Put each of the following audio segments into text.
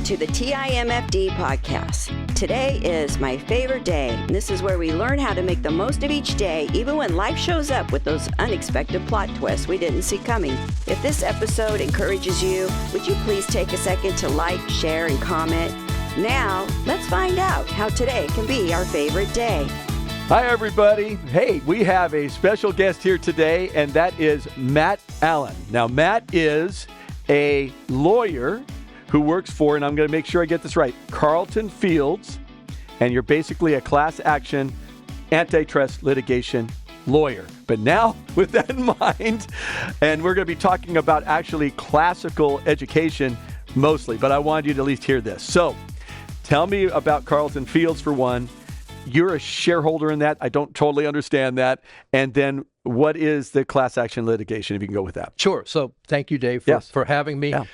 to the TIMFD podcast. Today is my favorite day, and this is where we learn how to make the most of each day, even when life shows up with those unexpected plot twists we didn't see coming. If this episode encourages you, would you please take a second to like, share, and comment? Now, let's find out how today can be our favorite day. Hi, everybody. Hey, we have a special guest here today, and that is Matt Allen. Now, Matt is a lawyer who works for, and I'm going to make sure I get this right, Carlton Fields, and you're basically a class action antitrust litigation lawyer. But now, with that in mind, and we're going to be talking about actually classical education mostly, but I wanted you to at least hear this. So, tell me about Carlton Fields for one. You're a shareholder in that. I don't totally understand that. And then what is the class action litigation, if you can go with that? Sure. So thank you, Dave, for having me. Yeah.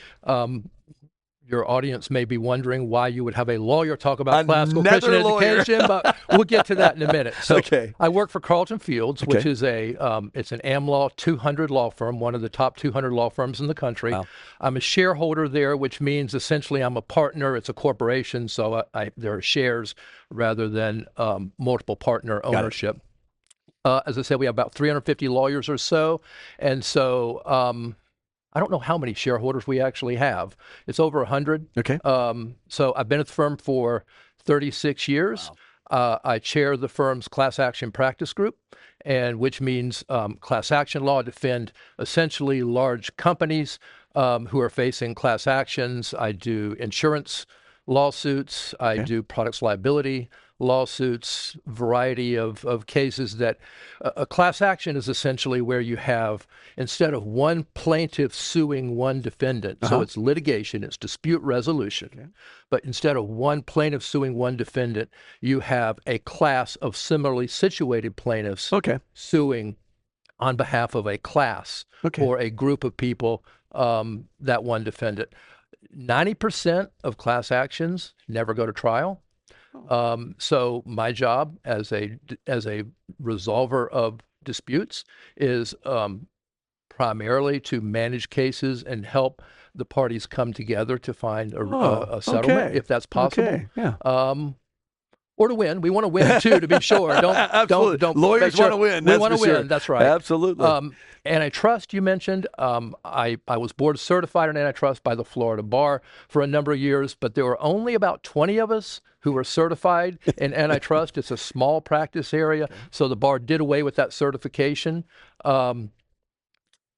Your audience may be wondering why you would have a lawyer talk about classical Christian education, but we'll get to that in a minute. So I work for Carlton Fields, which is it's an AmLaw 200 law firm, one of the top 200 law firms in the country. Wow. I'm a shareholder there, which means essentially I'm a partner. It's a corporation, so there are shares rather than multiple partner ownership. As I said, we have about 350 lawyers or so, and so I don't know how many shareholders we actually have. It's over 100. Okay. So I've been at the firm for 36 years. Wow. I chair the firm's class action practice group, and which means class action law, defend essentially large companies who are facing class actions. I do insurance lawsuits. I do products liability lawsuits, variety of cases that a class action is essentially where you have, instead of one plaintiff suing one defendant, so it's litigation, it's dispute resolution, but instead of one plaintiff suing one defendant, you have a class of similarly situated plaintiffs suing on behalf of a class or a group of people, that one defendant. 90% of class actions never go to trial. So my job as a resolver of disputes is primarily to manage cases and help the parties come together to find a settlement, if that's possible. Or to win. We want to win too, to be sure. Don't lawyers want to win. We want to win. That's right. Absolutely. Antitrust, you mentioned. I was board certified in antitrust by the Florida Bar for a number of years, but there were only about 20 of us who were certified in antitrust. It's a small practice area, so the bar did away with that certification.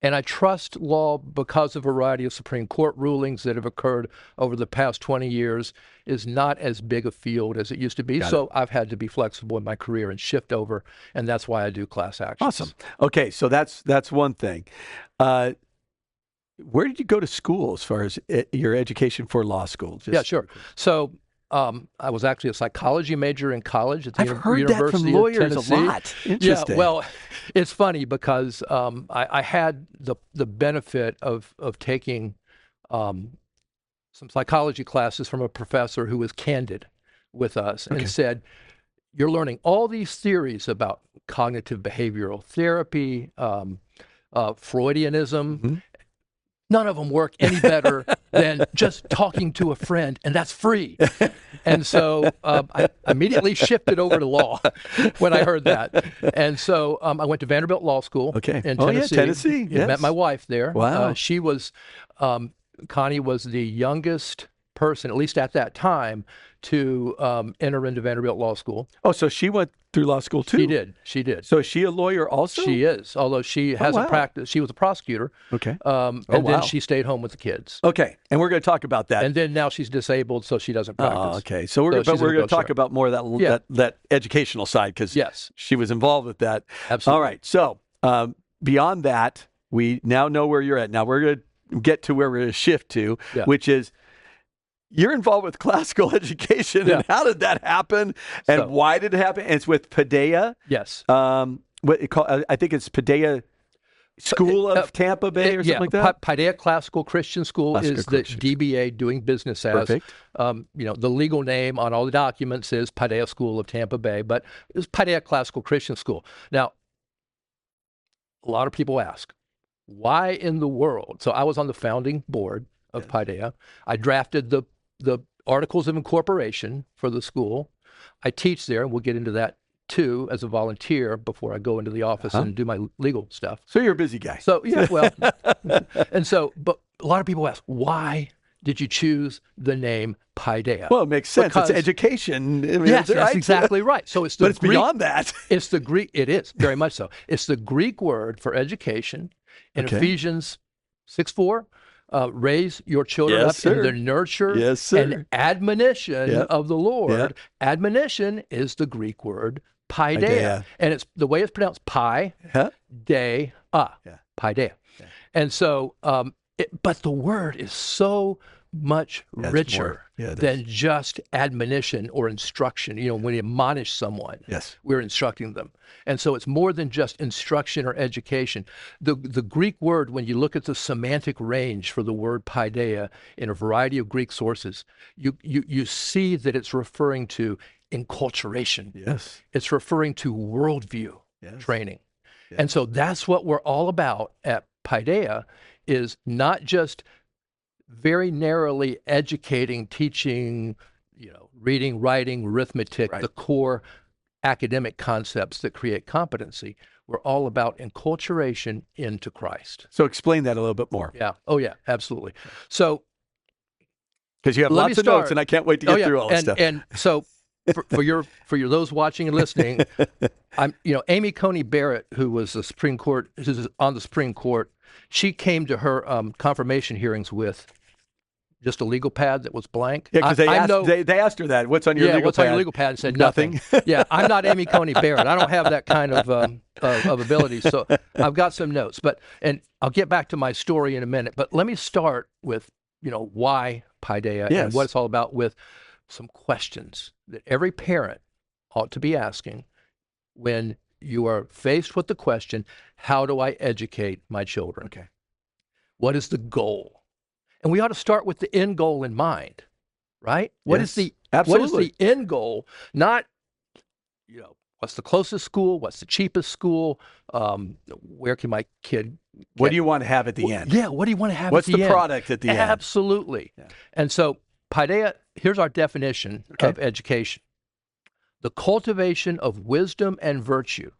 Antitrust law, because of a variety of Supreme Court rulings that have occurred over the past 20 years, is not as big a field as it used to be. So I've had to be flexible in my career and shift over, and that's why I do class actions. Awesome. Okay, so that's one thing. Where did you go to school as far as your education for law school? Yeah, sure. So I was actually a psychology major in college at the University of Tennessee. I've heard that from lawyers a lot. Interesting. Yeah, well, it's funny because I had the benefit of taking some psychology classes from a professor who was candid with us and said, you're learning all these theories about cognitive behavioral therapy, Freudianism. None of them work any better than just talking to a friend, and that's free. And so I immediately shifted over to law when I heard that. And so I went to Vanderbilt Law School in Tennessee. Tennessee. Yes. Met my wife there. Wow. She was, Connie was the youngest person, at least at that time, to enter into Vanderbilt Law School. Oh, so she went through law school too? She did. So is she a lawyer also? She is, although she hasn't practiced. She was a prosecutor. Then she stayed home with the kids. Okay, and we're going to talk about that. And then now she's disabled, so she doesn't practice. Okay, so we're going to talk about more of that educational side because she was involved with that. Absolutely. All right, so beyond that, we now know where you're at. Now we're going to get to where we're going to shift to, which is you're involved with classical education, and how did that happen, and why did it happen? And it's with Paideia. Yes. What it call? I think it's Paideia School of Tampa Bay or something like that. Paideia Classical Christian School is the DBA doing business as. Perfect. The legal name on all the documents is Paideia School of Tampa Bay, but it's Paideia Classical Christian School. Now, a lot of people ask, why in the world? So I was on the founding board of Paideia. I drafted the the articles of incorporation for the school. I teach there, and we'll get into that too as a volunteer before I go into the office and do my legal stuff. So you're a busy guy. So, yeah, well, and so, but a lot of people ask, why did you choose the name Paideia? Well, it makes sense. It's education. I mean, yes, that's exactly right. So it's the but it's beyond that. It's the Greek. It is very much so. It's the Greek word for education in Ephesians 6:4. Raise your children up in the nurture and admonition of the Lord. Yep. Admonition is the Greek word Paideia. And it's the way it's pronounced Paideia. Paideia. Yeah. And so, but the word is so much richer than just admonition or instruction. You know, when you admonish someone, we're instructing them. And so it's more than just instruction or education. The Greek word, when you look at the semantic range for the word Paideia in a variety of Greek sources, you see that it's referring to enculturation. Yes. It's referring to worldview training. Yes. And so that's what we're all about at Paideia, is not just very narrowly educating, teaching, you know, reading, writing, arithmetic, the core academic concepts that create competency. We're all about enculturation into Christ. So explain that a little bit more. Yeah. Oh, yeah, absolutely. So, because you have lots of notes, and I can't wait to get through all this stuff. And so, for your those watching and listening, Amy Coney Barrett, who was who's on the Supreme Court, she came to her confirmation hearings with just a legal pad that was blank. Yeah, because they asked her that. What's on your legal pad? What's on your legal pad? And said nothing. Yeah, I'm not Amy Coney Barrett. I don't have that kind of ability. So I've got some notes, and I'll get back to my story in a minute. But let me start with why Paideia and what it's all about, with some questions that every parent ought to be asking when you are faced with the question, how do I educate my children? Okay. What is the goal? And we ought to start with the end goal in mind, right? What is the end goal? Not, what's the closest school? What's the cheapest school? Where can my kid get? What do you want to have at the end? Yeah, what do you want to have What's at the end? What's the product at the end? Absolutely. Yeah. And so Paideia, here's our definition of education. The cultivation of wisdom and virtue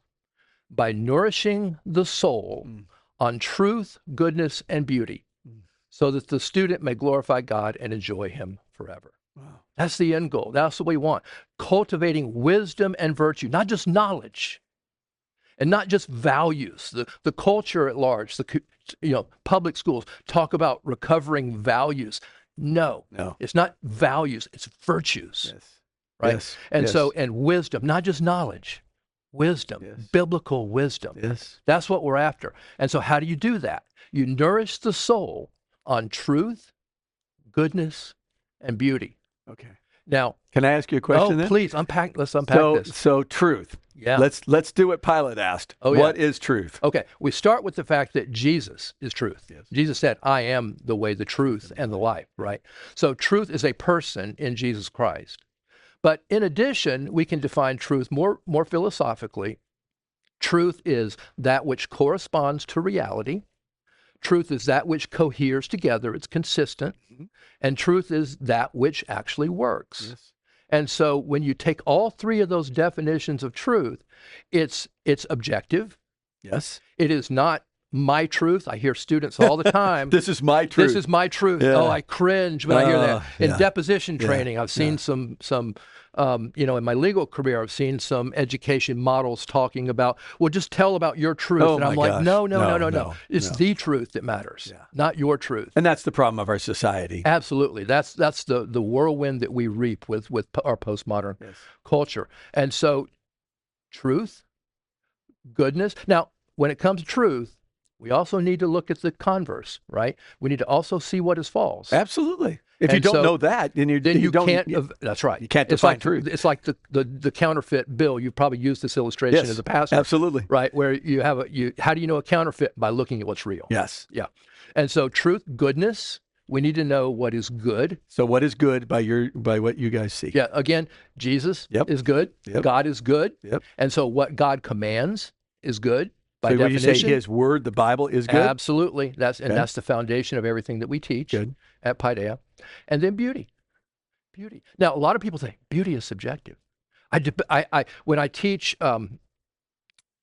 by nourishing the soul on truth, goodness, and beauty, so that the student may glorify God and enjoy him forever. Wow. That's the end goal. That's what we want. Cultivating wisdom and virtue, not just knowledge and not just values. The culture at large, public schools talk about recovering values. No, it's not values, it's virtues. Yes. Right? Yes. And so, and wisdom, not just knowledge, wisdom, biblical wisdom. Yes. That's what we're after. And so how do you do that? You nourish the soul on truth, goodness, and beauty. Okay. Now, can I ask you a question then? Please, let's unpack this. So truth. Yeah. Let's do what Pilate asked. What is truth? Okay. We start with the fact that Jesus is truth. Yes. Jesus said, I am the way, the truth, and the life, right? So truth is a person in Jesus Christ. But in addition, we can define truth more philosophically. Truth is that which corresponds to reality. Truth is that which coheres together. It's consistent. Mm-hmm. And truth is that which actually works. Yes. And so when you take all three of those definitions of truth, it's objective. Yes. It is not my truth. I hear students all the time. This is my truth. This is my truth. Yeah. Oh, I cringe when I hear that. In deposition training, I've seen some in my legal career, I've seen some education models talking about, well, just tell about your truth. And I'm like, no. It's the truth that matters, not your truth. And that's the problem of our society. Absolutely. That's the whirlwind that we reap with our postmodern culture. And so truth, goodness. Now, when it comes to truth, we also need to look at the converse, right? We need to also see what is false. Absolutely. If you don't know that, then you can't. That's right. You can't define truth. It's like the counterfeit bill. You've probably used this illustration as a pastor. Absolutely. Right, where you have how do you know a counterfeit? By looking at what's real. Yes. Yeah. And so truth, goodness. We need to know what is good. So what is good by what you guys see? Yeah. Again, Jesus is good. Yep. God is good. Yep. And so what God commands is good. By definition, when you say His Word, the Bible is good? Absolutely. That's the foundation of everything that we teach at Paideia. And then beauty. Beauty. Now, a lot of people say beauty is subjective. When I teach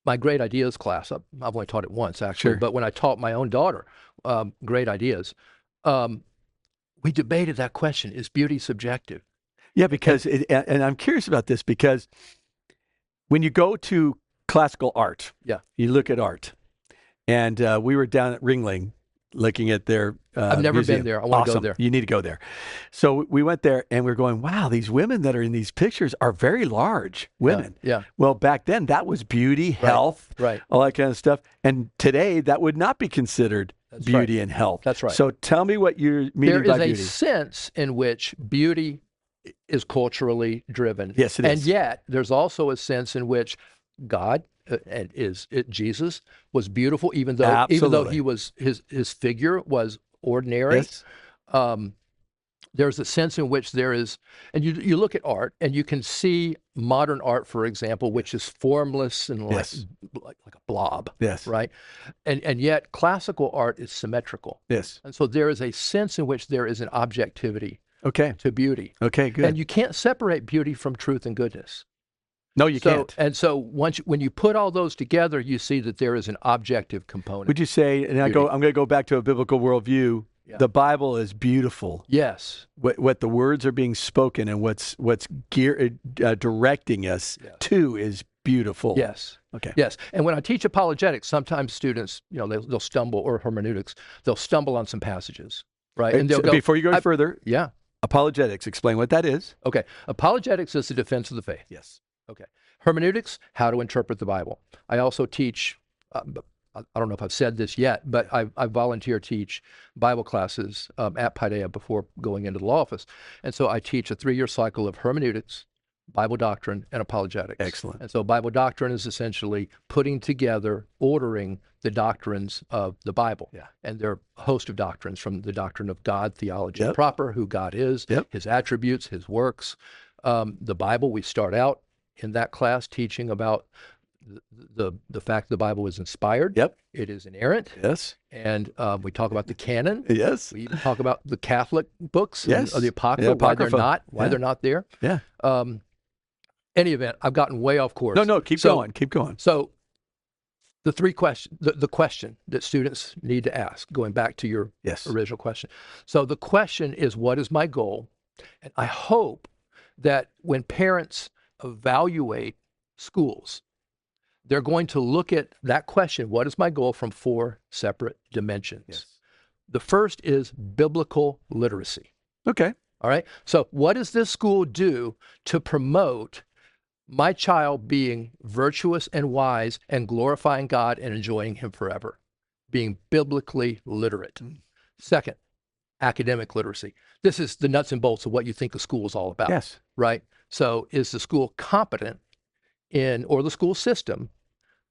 my Great Ideas class, I've only taught it once actually, but when I taught my own daughter Great Ideas, we debated that question: is beauty subjective? Yeah, because and I'm curious about this because when you go to classical art, you look at art, and we were down at Ringling looking at their I've never museum. been there. I want to go there. You need to go there. So we went there and we're going, wow, these women that are in these pictures are very large women. Yeah. Well, back then that was beauty, health, all that kind of stuff. And today that would not be considered beauty and health. That's right. So tell me what you're meaning by beauty. There is a sense in which beauty is culturally driven. Yes, it is. And yet there's also a sense in which God Jesus was beautiful, even though he was his figure was ordinary. Yes. There's a sense in which there is, and you look at art and you can see modern art, for example, which is formless and like a blob. Yes. Right. And yet classical art is symmetrical. Yes. And so there is a sense in which there is an objectivity to beauty. Okay, good. And you can't separate beauty from truth and goodness. No, you can't. And so when you put all those together, you see that there is an objective component. Would you say, and I'm going to go back to a biblical worldview, the Bible is beautiful. Yes. What the words are being spoken and what's directing us to is beautiful. Yes. Okay. Yes. And when I teach apologetics, sometimes students, they'll stumble, or hermeneutics, they'll stumble on some passages, right? And they'll go, before you go further, yeah. Apologetics, explain what that is. Okay. Apologetics is the defense of the faith. Yes. Okay. Hermeneutics, how to interpret the Bible. I also teach, I don't know if I've said this yet, but I volunteer teach Bible classes at Paideia before going into the law office. And so I teach a 3-year cycle of hermeneutics, Bible doctrine, and apologetics. Excellent. And so Bible doctrine is essentially putting together, ordering the doctrines of the Bible. Yeah. And there are a host of doctrines, from the doctrine of God, theology proper, who God is, his attributes, his works. The Bible, we start out in that class teaching about the fact the Bible is inspired. Yep. It is inerrant. Yes. And we talk about the canon. Yes. We even talk about the Catholic books. Yes. And the Apocrypha, why they're not there. Yeah. Any event, I've gotten way off course. No, keep going. So the question that students need to ask, going back to your original question. So the question is, what is my goal? And I hope that when parents evaluate schools, they're going to look at that question, what is my goal, from 4 separate dimensions. Yes. The first is biblical literacy. Okay. All right. So what does this school do to promote my child being virtuous and wise and glorifying God and enjoying him forever? Being biblically literate. Second, academic literacy. This is the nuts and bolts of what you think a school is all about. Yes. Right? So is the school competent or the school system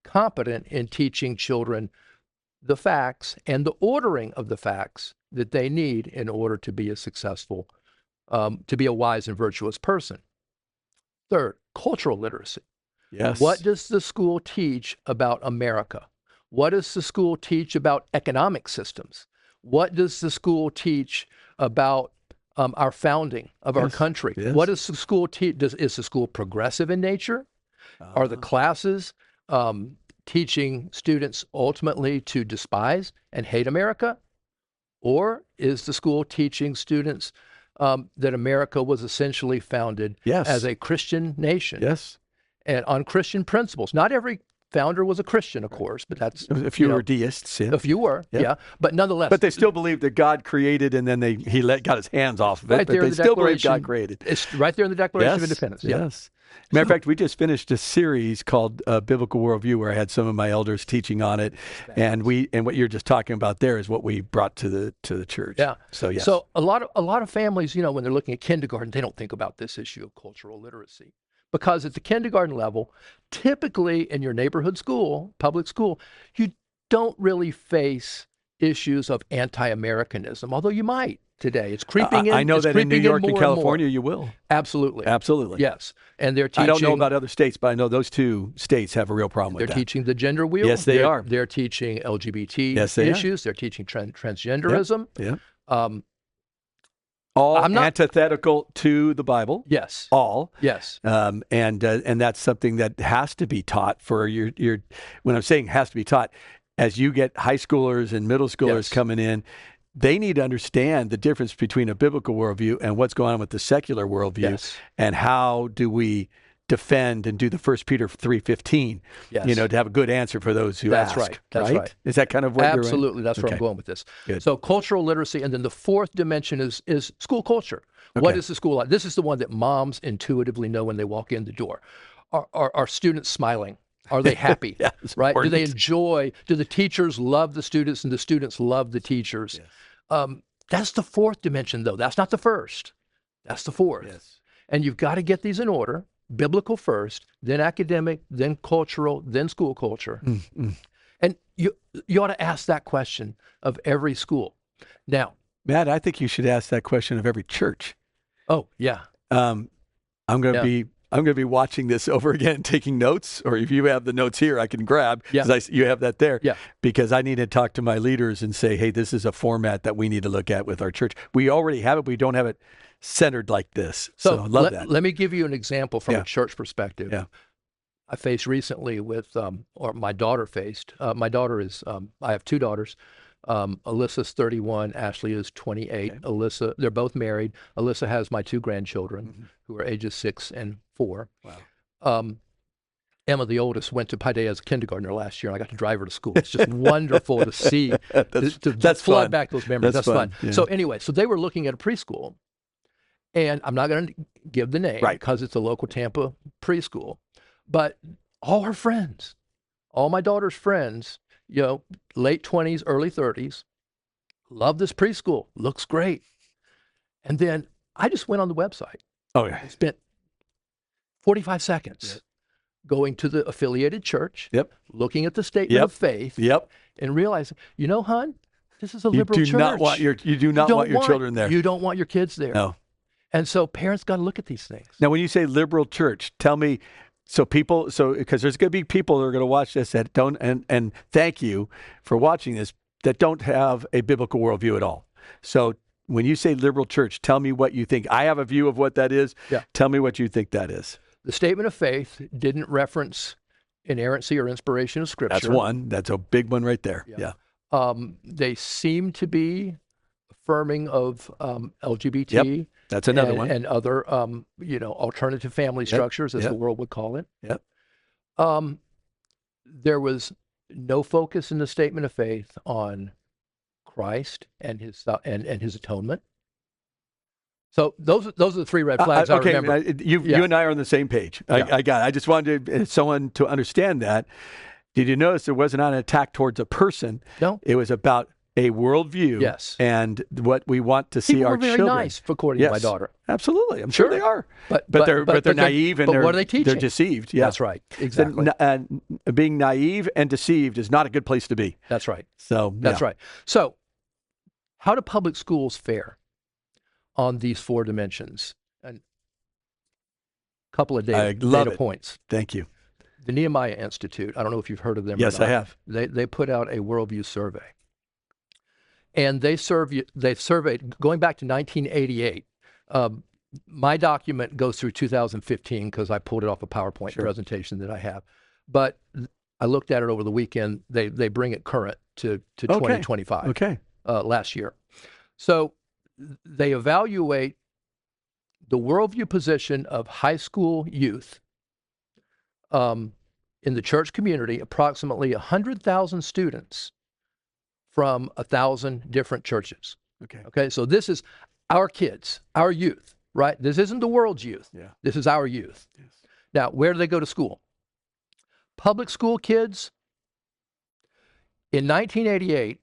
competent in teaching children the facts and the ordering of the facts that they need in order to be a successful, to be a wise and virtuous person? Third, cultural literacy. Yes. What does the school teach about America? What does the school teach about economic systems? What does the school teach about our founding of our country? Yes. What does the school teach? Is the school progressive in nature? Are the classes teaching students ultimately to despise and hate America? Or is the school teaching students that America was essentially founded as a Christian nation? Yes. And on Christian principles? Not every founder was a Christian, of course, but that's... A few were deists. A few were, but nonetheless... But they still believed that God created, and then he got his hands off of it, but they still believe God created. It's right there in the Declaration of Independence. Yes. Matter of fact, we just finished a series called Biblical Worldview, where I had some of my elders teaching on it, and what you're just talking about there is what we brought to the church. Yeah. So yes. So a lot of families, when they're looking at kindergarten, they don't think about this issue of cultural literacy, because at the kindergarten level, typically in your neighborhood school, public school, you don't really face issues of anti-Americanism, although you might today. It's creeping in. I know that in New York and California, you will. Absolutely. Yes. And they're teaching. I don't know about other states, but I know those 2 states have a real problem with that. They're teaching the gender wheel. Yes, they are. They're teaching LGBT issues. They're teaching transgenderism. Yeah. All antithetical to the Bible. Yes. All. Yes. And that's something that has to be taught for your. When I'm saying has to be taught, as you get high schoolers and middle schoolers coming in, they need to understand the difference between a biblical worldview and what's going on with the secular worldview, and how do we defend and do the 1 Peter 3:15, to have a good answer for those who ask. That's right. Is that kind of what you're in? Absolutely. That's where I'm going with this. Good. So cultural literacy, and then the fourth dimension is school culture. Okay. What is the school like? This is the one that moms intuitively know when they walk in the door. Are students smiling? Are they happy? Right? Important. Do they enjoy? Do the teachers love the students and the students love the teachers? Yes. That's the fourth dimension, though. That's not the first. That's the fourth. Yes. And you've got to get these in order. Biblical first, then academic, then cultural, then school culture. Mm-hmm. And you ought to ask that question of every school. Now, Matt, I think you should ask that question of every church. Oh, yeah. I'm going to be watching this over again, taking notes, or if you have the notes here, I can grab, because you have that there. Yeah. Because I need to talk to my leaders and say, hey, this is a format that we need to look at with our church. We already have it, but we don't have it centered like this. So I love that. Let me give you an example from a church perspective. Yeah. I faced recently with, or my daughter faced. My daughter is, I have two daughters. Alyssa's 31, Ashley is 28. Okay. Alyssa, they're both married. Alyssa has my two grandchildren who are ages 6 and 4. Wow. Emma, the oldest, went to Paideia as a kindergartner last year, and I got to drive her to school. It's just wonderful to see, to fly back those memories. That's fun. Yeah. So anyway, so they were looking at a preschool, and I'm not going to give the name because it's a local Tampa preschool, but all her friends, all my daughter's friends, late 20s, early 30s, love this preschool, looks great. And then I just went on the website. Oh, yeah. I spent 45 seconds going to the affiliated church, looking at the statement of faith, and realizing, hon, this is a liberal church. You do not want your children there. You don't want your kids there. No. And so parents got to look at these things. Now, when you say liberal church, tell me, because there's going to be people that are going to watch this that don't, and thank you for watching this, that don't have a biblical worldview at all. So when you say liberal church, tell me what you think. I have a view of what that is. Yeah. Tell me what you think that is. The statement of faith didn't reference inerrancy or inspiration of Scripture. That's one. That's a big one right there. Yeah. They seem to be affirming of LGBT. Yep. That's another one. And other, alternative family structures, as the world would call it. Yep. There was no focus in the statement of faith on Christ and his atonement. So those are the three red flags I remember. You and I are on the same page. I just wanted someone to understand that. Did you notice there wasn't an attack towards a person? No. It was about a worldview and what we want to see our children. People are very nice, according to my daughter. Absolutely. I'm sure they are. But they're naive and what are they teaching? They're deceived. Yeah. That's right. Exactly. And being naive and deceived is not a good place to be. That's right. So that's right. So how do public schools fare on these four dimensions? And a couple of data points. Thank you. The Nehemiah Institute, I don't know if you've heard of them. Yes, I have. They put out a worldview survey. And they surveyed, going back to 1988, my document goes through 2015 because I pulled it off a PowerPoint presentation that I have. But I looked at it over the weekend. They bring it current to 2025, last year. So they evaluate the worldview position of high school youth in the church community, approximately 100,000 students from 1,000 different churches. Okay. So this is our kids, our youth, right? This isn't the world's youth. Yeah. This is our youth. Yes. Now, where do they go to school? Public school kids in 1988,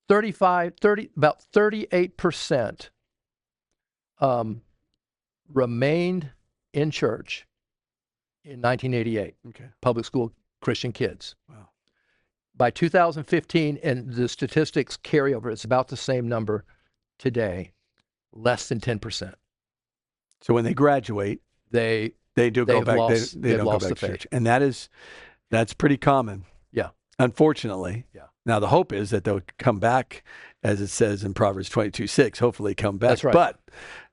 about 38% remained in church in 1988. Public school Christian kids. Wow. By 2015, and the statistics carry over, it's about the same number today, less than 10%. So when they graduate, they do go back. They don't go back to church, and that's pretty common. Yeah, unfortunately. Yeah, Now, the hope is that they'll come back, as it says in Proverbs 22:6, hopefully come back. That's right.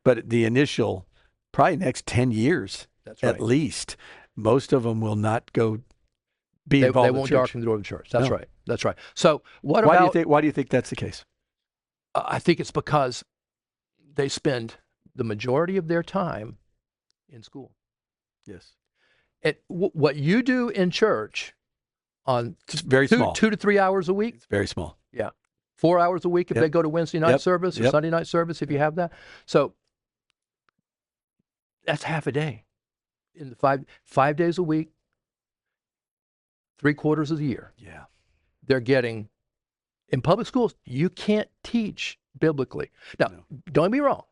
But the initial, probably next 10 years, at least, most of them will not go be involved in the church. They won't darken the door of the church. That's right. That's right. So why do you think that's the case? I think it's because they spend the majority of their time in school. Yes. What you do in church on it's very small. 2 to 3 hours a week. It's very small. Yeah. 4 hours a week if they go to Wednesday night service or Sunday night service if you have that. So that's half a day. In the 5 days a week, 3/4 of the year. Yeah. They're getting, in public schools, you can't teach biblically. Now, don't get me wrong.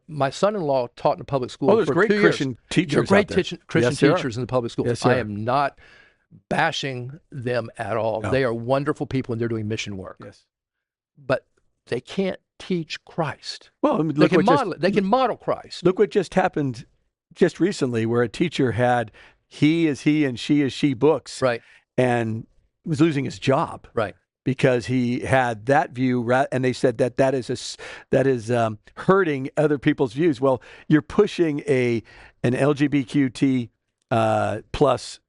My son-in-law taught in a public school for 2 years. There's great Christian teachers There are great out there. Christian teachers in the public schools. Yes, I am not bashing them at all. No. They are wonderful people and they're doing mission work. Yes. But they can't teach Christ. Well, they can model it. They can model Christ. Look what just happened just recently where a teacher had he is he and she is she books. Right. And was losing his job. Right. Because he had that view, and they said that is hurting other people's views. Well, you're pushing an LGBTQ plus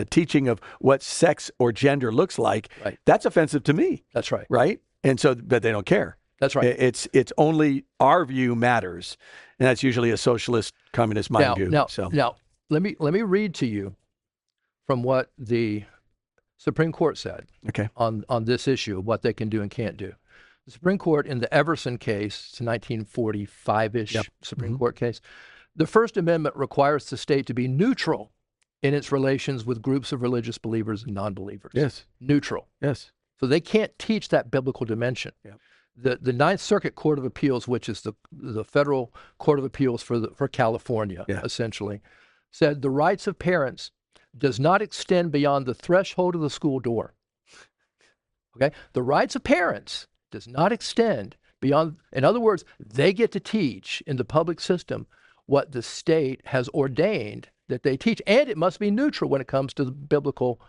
teaching of what sex or gender looks like. Right. That's offensive to me. That's right. Right. And so, but they don't care. That's right. It's only our view matters, and that's usually a socialist, communist mind view. Now, let me read to you from what the Supreme Court said on this issue of what they can do and can't do. The Supreme Court in the Everson case, it's a 1945-ish Supreme Court case, the First Amendment requires the state to be neutral in its relations with groups of religious believers and non-believers. Yes. Neutral. Yes. So they can't teach that biblical dimension. Yep. The Ninth Circuit Court of Appeals, which is the federal court of appeals for California, essentially, said the rights of parents does not extend beyond the threshold of the school door. Okay? The rights of parents does not extend beyond, in other words, they get to teach in the public system what the state has ordained that they teach, and it must be neutral when it comes to the biblical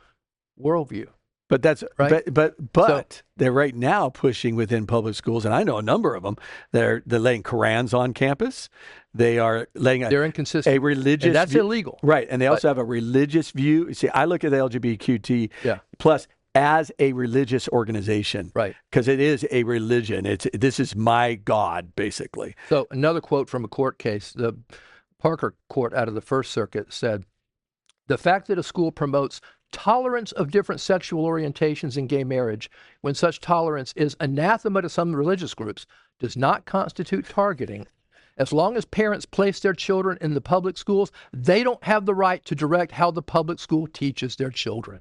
worldview. But that's right. But so, they're right now pushing within public schools, and I know a number of them. They're laying Korans on campus. They are laying they're inconsistent. A religious and that's view, illegal, right? And they also have a religious view. See, I look at the LGBTQ plus as a religious organization, right? Because it is a religion. This is my God, basically. So another quote from a court case: the Parker Court out of the First Circuit said, "The fact that a school promotes tolerance of different sexual orientations in gay marriage, when such tolerance is anathema to some religious groups, does not constitute targeting. As long as parents place their children in the public schools, they don't have the right to direct how the public school teaches their children."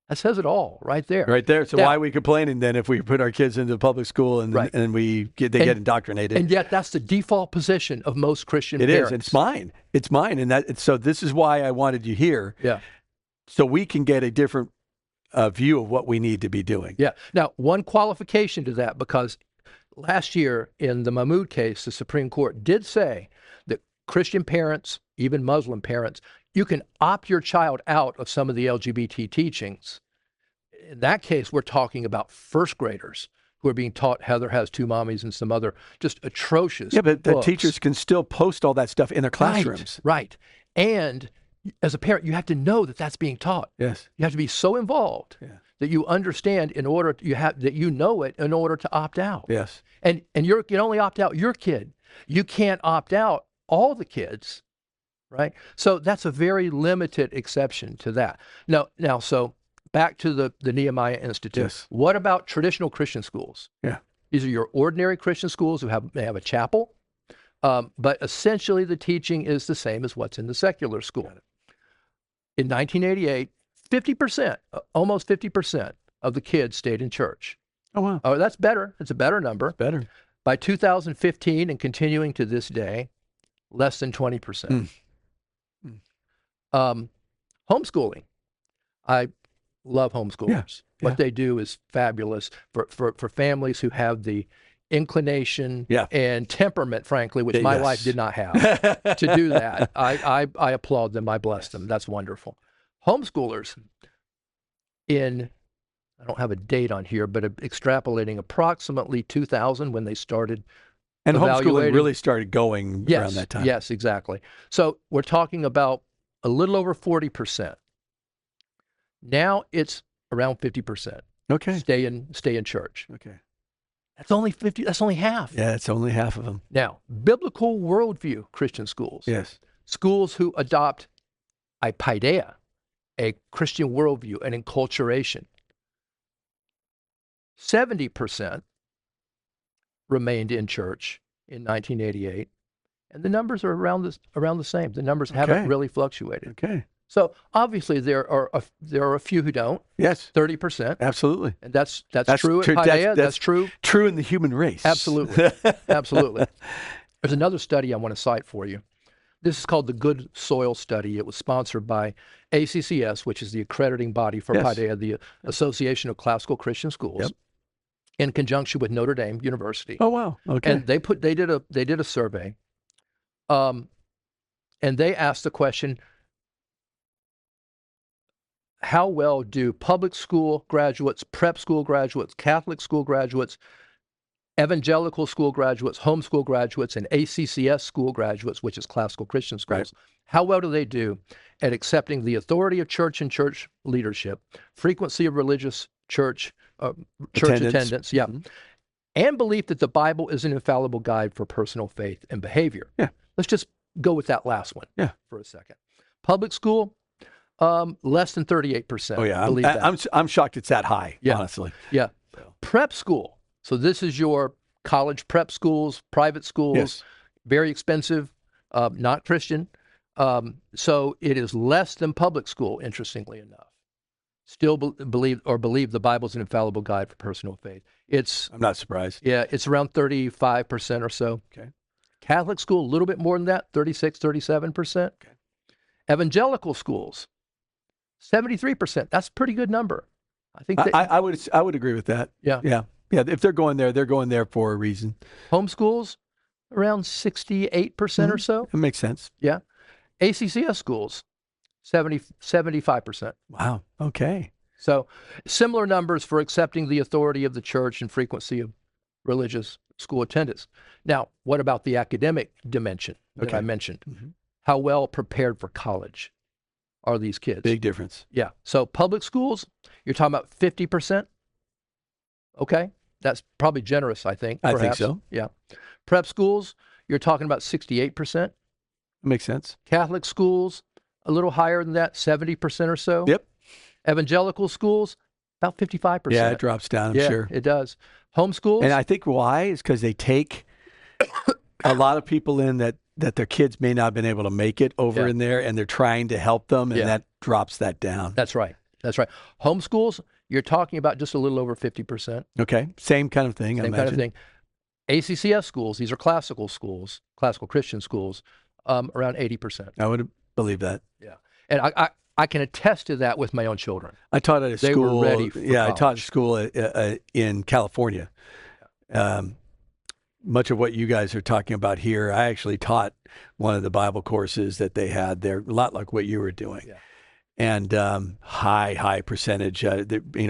That says it all right there. Right there. So why are we complaining then if we put our kids into the public school and they get indoctrinated? And yet that's the default position of most Christian parents. It is. It's mine. It's mine. And so this is why I wanted you here. Yeah. So we can get a different view of what we need to be doing. Yeah. Now, one qualification to that, because last year in the Mahmoud case, the Supreme Court did say that Christian parents, even Muslim parents, you can opt your child out of some of the LGBT teachings. In that case, we're talking about first graders who are being taught Heather has two mommies and some other just atrocious but the books. Teachers can still post all that stuff in their classrooms. Right. And as a parent, you have to know that that's being taught. Yes. You have to be so involved that you understand that you know it in order to opt out. Yes. And you can only opt out your kid. You can't opt out all the kids, right? So that's a very limited exception to that. Now, so back to the Nehemiah Institute. Yes. What about traditional Christian schools? Yeah. These are your ordinary Christian schools who have a chapel, but essentially the teaching is the same as what's in the secular school. In 1988, 50%, almost 50% of the kids stayed in church. Oh, wow. Oh, that's better. It's a better number. It's better. By 2015 and continuing to this day, less than 20%. Homeschooling. I love homeschoolers. What they do is fabulous for families who have the inclination and temperament, frankly, which my wife did not have, to do that. I applaud them. I bless them. That's wonderful. Homeschoolers, I don't have a date on here, but extrapolating approximately 2000 when they started and homeschooling really started going around that time. Yes, exactly. So we're talking about a little over 40%. Now it's around 50%. Okay. Stay in church. Okay. That's only 50. That's only half. Yeah, it's only half of them. Now, biblical worldview Christian schools. Yes. Schools who adopt a Paideia, a Christian worldview, an enculturation. 70% remained in church in 1988, and the numbers are around the same. The numbers haven't really fluctuated. Okay. So obviously there are a few who don't. Yes. 30%. Absolutely. And that's true at Paideia. That's true. True in the human race. Absolutely. Absolutely. There's another study I want to cite for you. This is called the Good Soil Study. It was sponsored by ACCS, which is the accrediting body for Paideia, the Association of Classical Christian Schools, in conjunction with Notre Dame University. Oh wow! Okay. And they did a survey, and they asked the question: how well do public school graduates, prep school graduates, Catholic school graduates, evangelical school graduates, homeschool graduates, and ACCS school graduates, which is classical Christian schools, how well do they do at accepting the authority of church and church leadership, frequency of religious church attendance, and belief that the Bible is an infallible guide for personal faith and behavior? Yeah. Let's just go with that last one for a second. Public school, less than 38%. Oh yeah, believe that. I'm shocked it's that high, honestly. Yeah. So. Prep school. So this is your college prep schools, private schools, very expensive, not Christian. So it is less than public school, interestingly enough. Still believe the Bible's an infallible guide for personal faith. I'm not surprised. Yeah, it's around 35% or so. Okay. Catholic school, a little bit more than that, 36, 37%. Okay. Evangelical schools, 73%. That's a pretty good number. I think I would agree with that. Yeah. If they're going there for a reason. Homeschools, around 68% or so. It makes sense. Yeah. ACCS schools, 75%. Wow. Okay. So similar numbers for accepting the authority of the church and frequency of religious school attendance. Now, what about the academic dimension that I mentioned? Mm-hmm. How well prepared for college are these kids? Big difference. Yeah. So public schools, you're talking about 50%. Okay. That's probably generous, I think. Perhaps. I think so. Yeah. Prep schools, you're talking about 68%. Makes sense. Catholic schools, a little higher than that, 70% or so. Yep. Evangelical schools, about 55%. Yeah, it drops down, I'm sure. It does. Homeschools. And I think why is because they take a lot of people in that their kids may not have been able to make it over in there, and they're trying to help them, and that drops that down. That's right. Homeschools, you're talking about just a little over 50%. Okay. Same kind of thing, I imagine. Same kind of thing. ACCS schools, these are classical schools, classical Christian schools, around 80%. I would believe that. Yeah. And I can attest to that with my own children. I taught at a school. They were ready for college. I taught at school in California. Much of what you guys are talking about here, I actually taught one of the Bible courses that they had there, a lot like what you were doing. Yeah. And high percentage,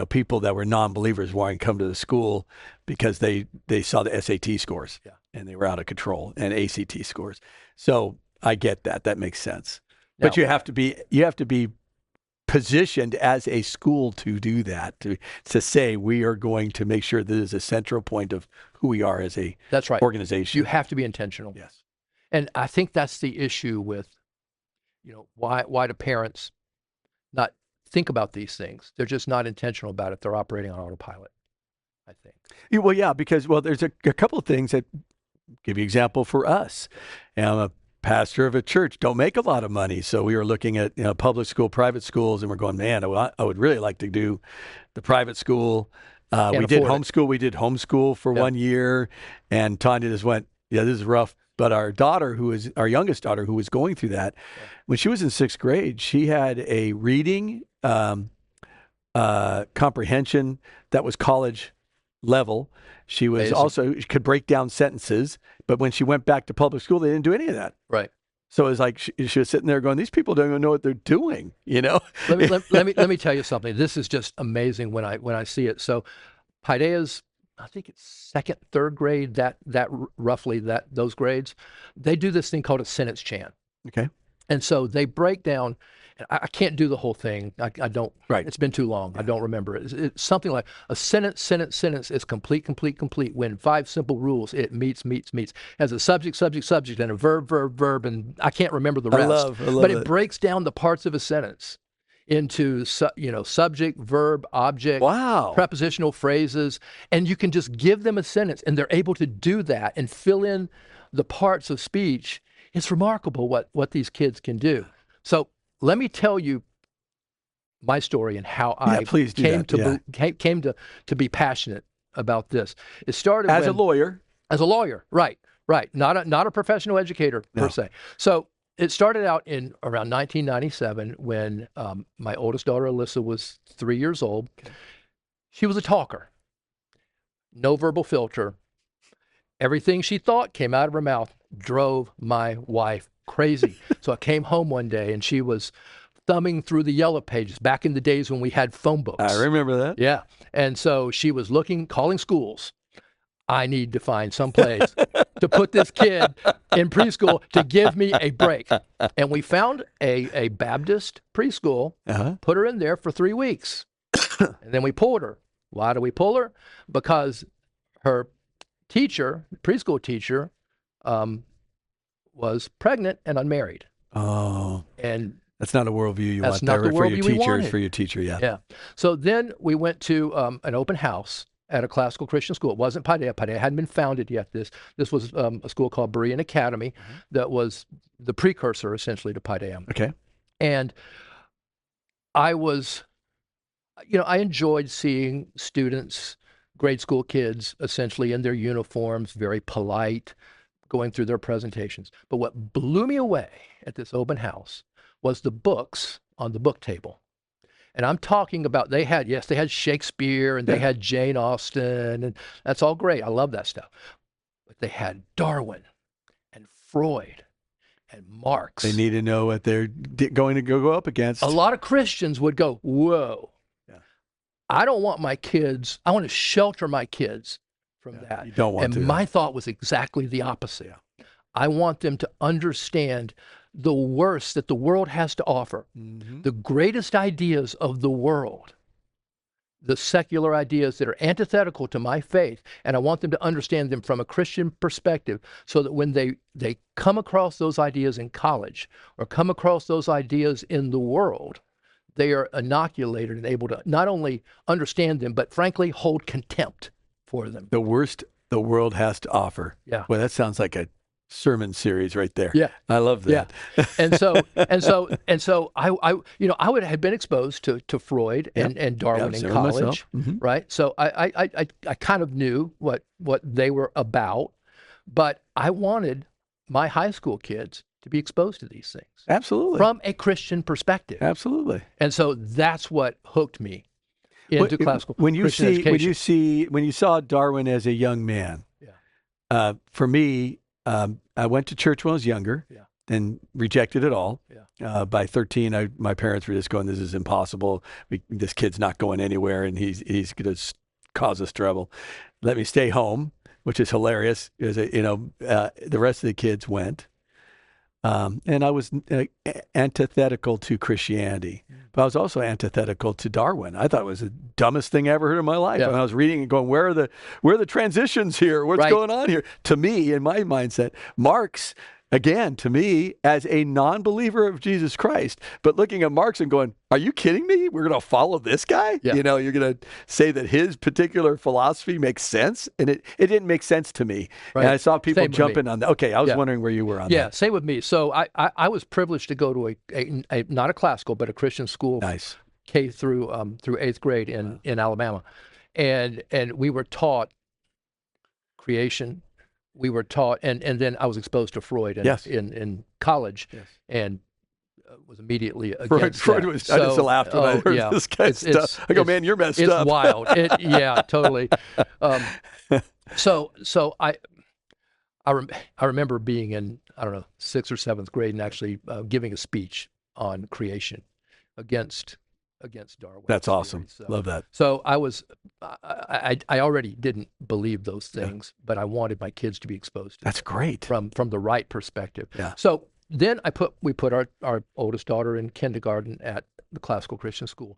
people that were non-believers wanting to come to the school because they saw the SAT scores and they were out of control, and ACT scores. So I get that. That makes sense. Now, but you have to be positioned as a school to do that, to say we are going to make sure this is a central point of who we are as a organization. You have to be intentional. Yes. And I think that's the issue with, why do parents not think about these things? They're just not intentional about it. They're operating on autopilot, I think. Well, yeah, because there's a couple of things that give you example for us. And I'm a pastor of a church, don't make a lot of money. So we were looking at public school, private schools, and we're going, man, I would really like to do the private school. We did homeschool. We did homeschool for 1 year, and Tanya just went, this is rough. But our youngest daughter, who was going through that, when she was in 6th grade, she had a reading comprehension that was college level. She was she could break down sentences, but when she went back to public school, they didn't do any of that. Right. So it's like she was sitting there going, "These people don't even know what they're doing," you know. let me tell you something. This is just amazing when I see it. So, Paideia's, I think it's second, third grade. Roughly those grades, they do this thing called a sentence chant. Okay. And so they break down. I can't do the whole thing. I don't. Right. It's been too long. I don't remember it. It's something like a sentence is complete. When 5 simple rules, it meets. Has a subject, and a verb, and I can't remember the rest. I love but it. It breaks down the parts of a sentence into subject, verb, object, prepositional phrases, and you can just give them a sentence, and they're able to do that and fill in the parts of speech. It's remarkable what these kids can do. So let me tell you my story and how I came to be passionate about this. It started as a lawyer. As a lawyer, right. Not a professional educator per se. So it started out in around 1997 when my oldest daughter Alyssa was 3 years old. She was a talker, no verbal filter. Everything she thought came out of her mouth, drove my wife crazy. So I came home one day and she was thumbing through the yellow pages back in the days when we had phone books. I remember that. Yeah. And so she was calling schools. I need to find some place to put this kid in preschool to give me a break. And we found a Baptist preschool, put her in there for 3 weeks. And then we pulled her. Why do we pull her? Because her teacher, preschool teacher, was pregnant and unmarried. Oh. And that's not a worldview you want there for your teacher, yeah. Yeah. So then we went to an open house at a classical Christian school. It wasn't Paideia. Paideia hadn't been founded yet. This was a school called Berean Academy that was the precursor, essentially, to Paideia. Okay. And I was, I enjoyed seeing students, grade school kids, essentially in their uniforms, very polite, going through their presentations. But what blew me away at this open house was the books on the book table. And I'm talking about, they had Shakespeare and they had Jane Austen, and that's all great. I love that stuff. But they had Darwin and Freud and Marx. They need to know what they're going to go up against. A lot of Christians would go, whoa. Yeah. I want to shelter my kids from that. You don't want to. And my thought was exactly the opposite. Yeah. I want them to understand the worst that the world has to offer, the greatest ideas of the world, the secular ideas that are antithetical to my faith, and I want them to understand them from a Christian perspective so that when they come across those ideas in college or come across those ideas in the world, they are inoculated and able to not only understand them, but frankly, hold contempt for them. The worst the world has to offer. Yeah. Well, that sounds like a sermon series right there. Yeah. I love that. Yeah. And so I would have been exposed to Freud and Darwin in college. Right. So I kind of knew what they were about, but I wanted my high school kids to be exposed to these things. Absolutely. From a Christian perspective. Absolutely. And so that's what hooked me into classical Christian education. When you saw Darwin as a young man, for me, I went to church when I was younger and rejected it all. Yeah. By 13, my parents were just going, "This is impossible. This kid's not going anywhere, and he's going to cause us trouble. Let me stay home," which is hilarious. The rest of the kids went. And I was antithetical to Christianity, but I was also antithetical to Darwin. I thought it was the dumbest thing I ever heard in my life. And I was reading and going, where are the transitions here? What's going on here? To me, in my mindset, Marx, again, to me, as a non-believer of Jesus Christ, but looking at Marx and going, are you kidding me? We're going to follow this guy? Yeah. You're going to say that his particular philosophy makes sense? And it didn't make sense to me. Right. And I saw people jumping on that. Okay, I was wondering where you were on that. Yeah, same with me. So I was privileged to go to a not a classical, but a Christian school. Nice. K through 8th grade in Alabama. And we were taught creation. We were taught, and then I was exposed to Freud in college, and was immediately against Freud was. I just laughed when I heard this guy's stuff. I go, man, you're messed up. It's wild. Yeah, totally. So I remember being in, I don't know, 6th or 7th grade and actually giving a speech on creation against Darwin. That's awesome. So, love that. So I already didn't believe those things, but I wanted my kids to be exposed to That's great. From the right perspective. Yeah. So then we put our oldest daughter in kindergarten at the classical Christian school,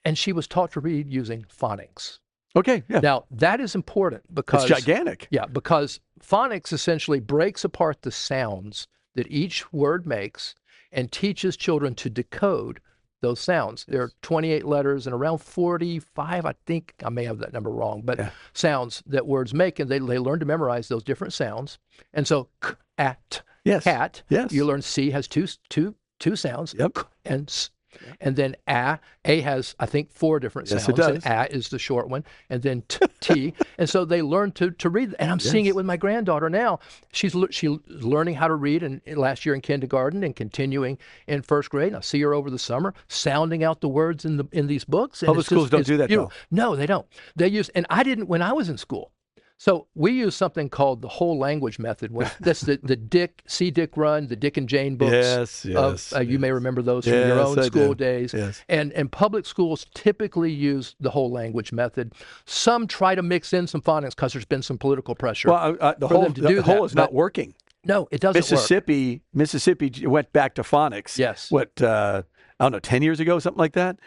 and she was taught to read using phonics. Okay. Yeah. Now that is important because it's gigantic. Yeah, because phonics essentially breaks apart the sounds that each word makes and teaches children to decode those sounds. There are 28 letters and around 45, I think, I may have that number wrong, but sounds that words make, and they learn to memorize those different sounds. And so, cat, you learn C has two sounds, and S. And then A has, I think, 4 different sounds. Yes, it does. And A is the short one, and then T. And so they learn to read. And I'm seeing it with my granddaughter now. She's learning how to read in last year in kindergarten and continuing in 1st grade. I see her over the summer sounding out the words in these books. And Public schools don't do that, though. No, they don't. They use, and I didn't when I was in school. So we use something called the whole language method. That's the Dick Run, the Dick and Jane books. Yes. You may remember those from your own school days. Yes. And public schools typically use the whole language method. Some try to mix in some phonics because there's been some political pressure. Well, the whole is not working. No, it doesn't work. Mississippi went back to phonics. Yes. I don't know, 10 years ago, something like that,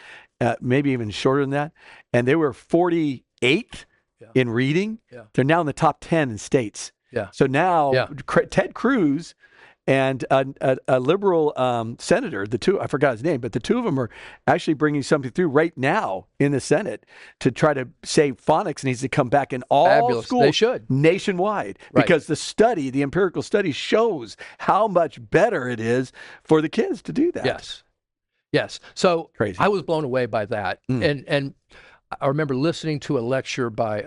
maybe even shorter than that. And they were 48th. In reading, they're now in the top 10 in states. Yeah. So now Ted Cruz and a liberal senator, I forgot his name, but the two of them are actually bringing something through right now in the Senate to try to say phonics needs to come back in all schools. They should. Nationwide. Right. Because the empirical study shows how much better it is for the kids to do that. Yes. So crazy. I was blown away by that. And I remember listening to a lecture by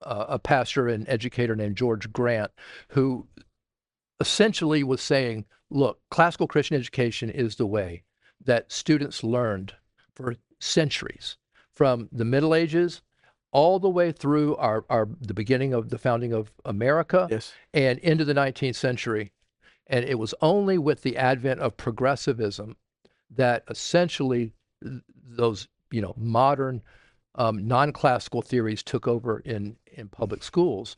a pastor and educator named George Grant, who essentially was saying, look, classical Christian education is the way that students learned for centuries, from the Middle Ages all the way through the beginning of the founding of America and into the 19th century. And it was only with the advent of progressivism that essentially those modern non-classical theories took over in public schools.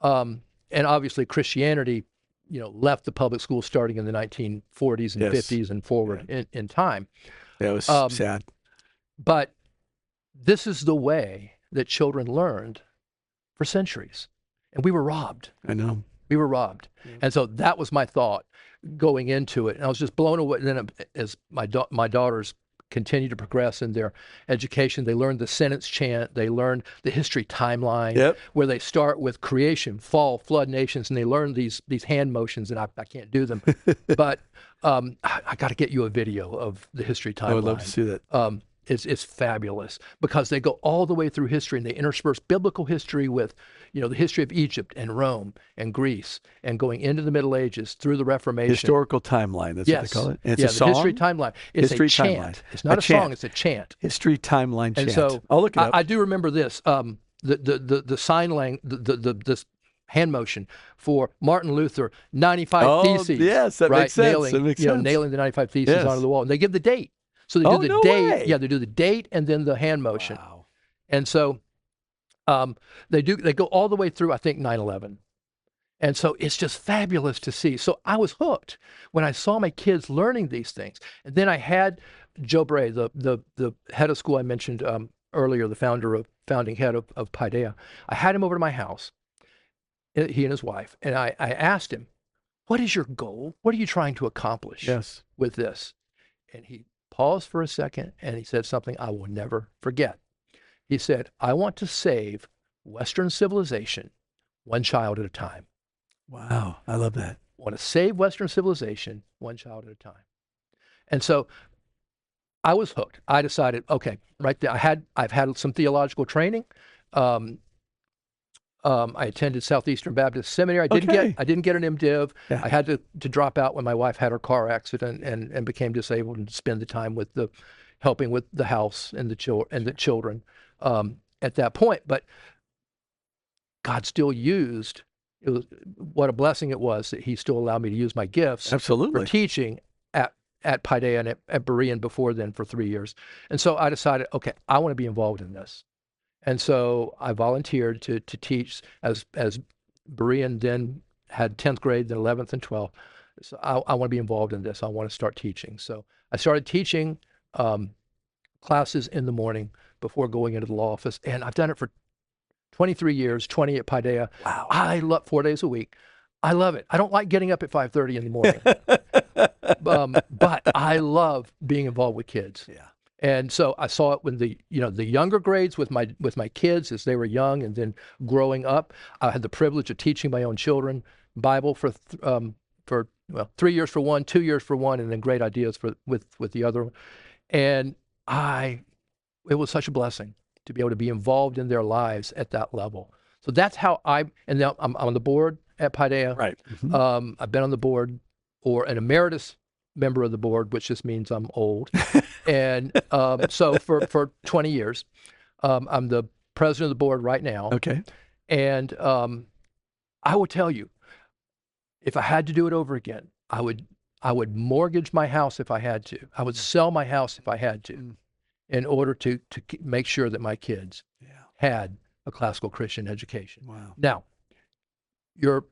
And obviously Christianity, left the public schools starting in the 1940s and 50s and forward in time. That was sad. But this is the way that children learned for centuries. And we were robbed. I know. We were robbed. Yeah. And so that was my thought going into it. And I was just blown away. And then as my daughters continue to progress in their education, they learn the sentence chant, they learn the history timeline, where they start with creation, fall, flood, nations, and they learn these hand motions, and I can't do them. But I got to get you a video of the history timeline. I would love to see that. It's fabulous because they go all the way through history and they intersperse biblical history with, the history of Egypt and Rome and Greece and going into the Middle Ages through the Reformation. Historical timeline, that's what they call it. And it's a song? The history timeline. It's history a chant. Timeline. It's not a song, it's a chant. History timeline chant. And so I'll look it up. I do remember this, the sign language, the hand motion for Martin Luther, 95 Theses. Yes, that makes sense. Nailing the 95 Theses onto the wall. And they give the date. So they do the date. Way. Yeah, they do the date and then the hand motion. Wow. And so they go all the way through, I think, 9/11. And so it's just fabulous to see. So I was hooked when I saw my kids learning these things. And then I had Joe Bray, the head of school I mentioned earlier, the founding head of Paideia. I had him over to my house, he and his wife, and I asked him, what is your goal? What are you trying to accomplish with this? And he paused for a second, and he said something I will never forget. He said, I want to save Western civilization one child at a time. Wow, I love that. I want to save Western civilization one child at a time. And so I was hooked. I decided, okay, right there, I've had some theological training. I attended Southeastern Baptist Seminary. I didn't get an MDiv. Yeah. I had to drop out when my wife had her car accident and became disabled, and spend the time with helping with the house and the children at that point. But God still used what a blessing it was that he still allowed me to use my gifts Absolutely. for teaching at Paideia and at Berean before then for 3 years. And so I decided, okay, I want to be involved in this. And so I volunteered to teach as Berean then had 10th grade, then 11th and 12th. So I want to be involved in this. I want to start teaching. So I started teaching classes in the morning before going into the law office. And I've done it for 23 years, 20 at Paideia. Wow. I love 4 days a week. I love it. I don't like getting up at 5:30 in the morning, but I love being involved with kids. Yeah. And so I saw it when the younger grades with my kids as they were young, and then growing up, I had the privilege of teaching my own children Bible for 3 years for one, 2 years for one, and then great ideas with the other. And it was such a blessing to be able to be involved in their lives at that level. So that's how and now I'm on the board at Paideia. Right. Mm-hmm. I've been on the board, or an emeritus member of the board, which just means I'm old. And so for 20 years, I'm the president of the board right now. Okay. And I will tell you, if I had to do it over again, I would mortgage my house if I had to. I would sell my house if I had to, in order to make sure that my kids had a classical Christian education. Wow. Now, your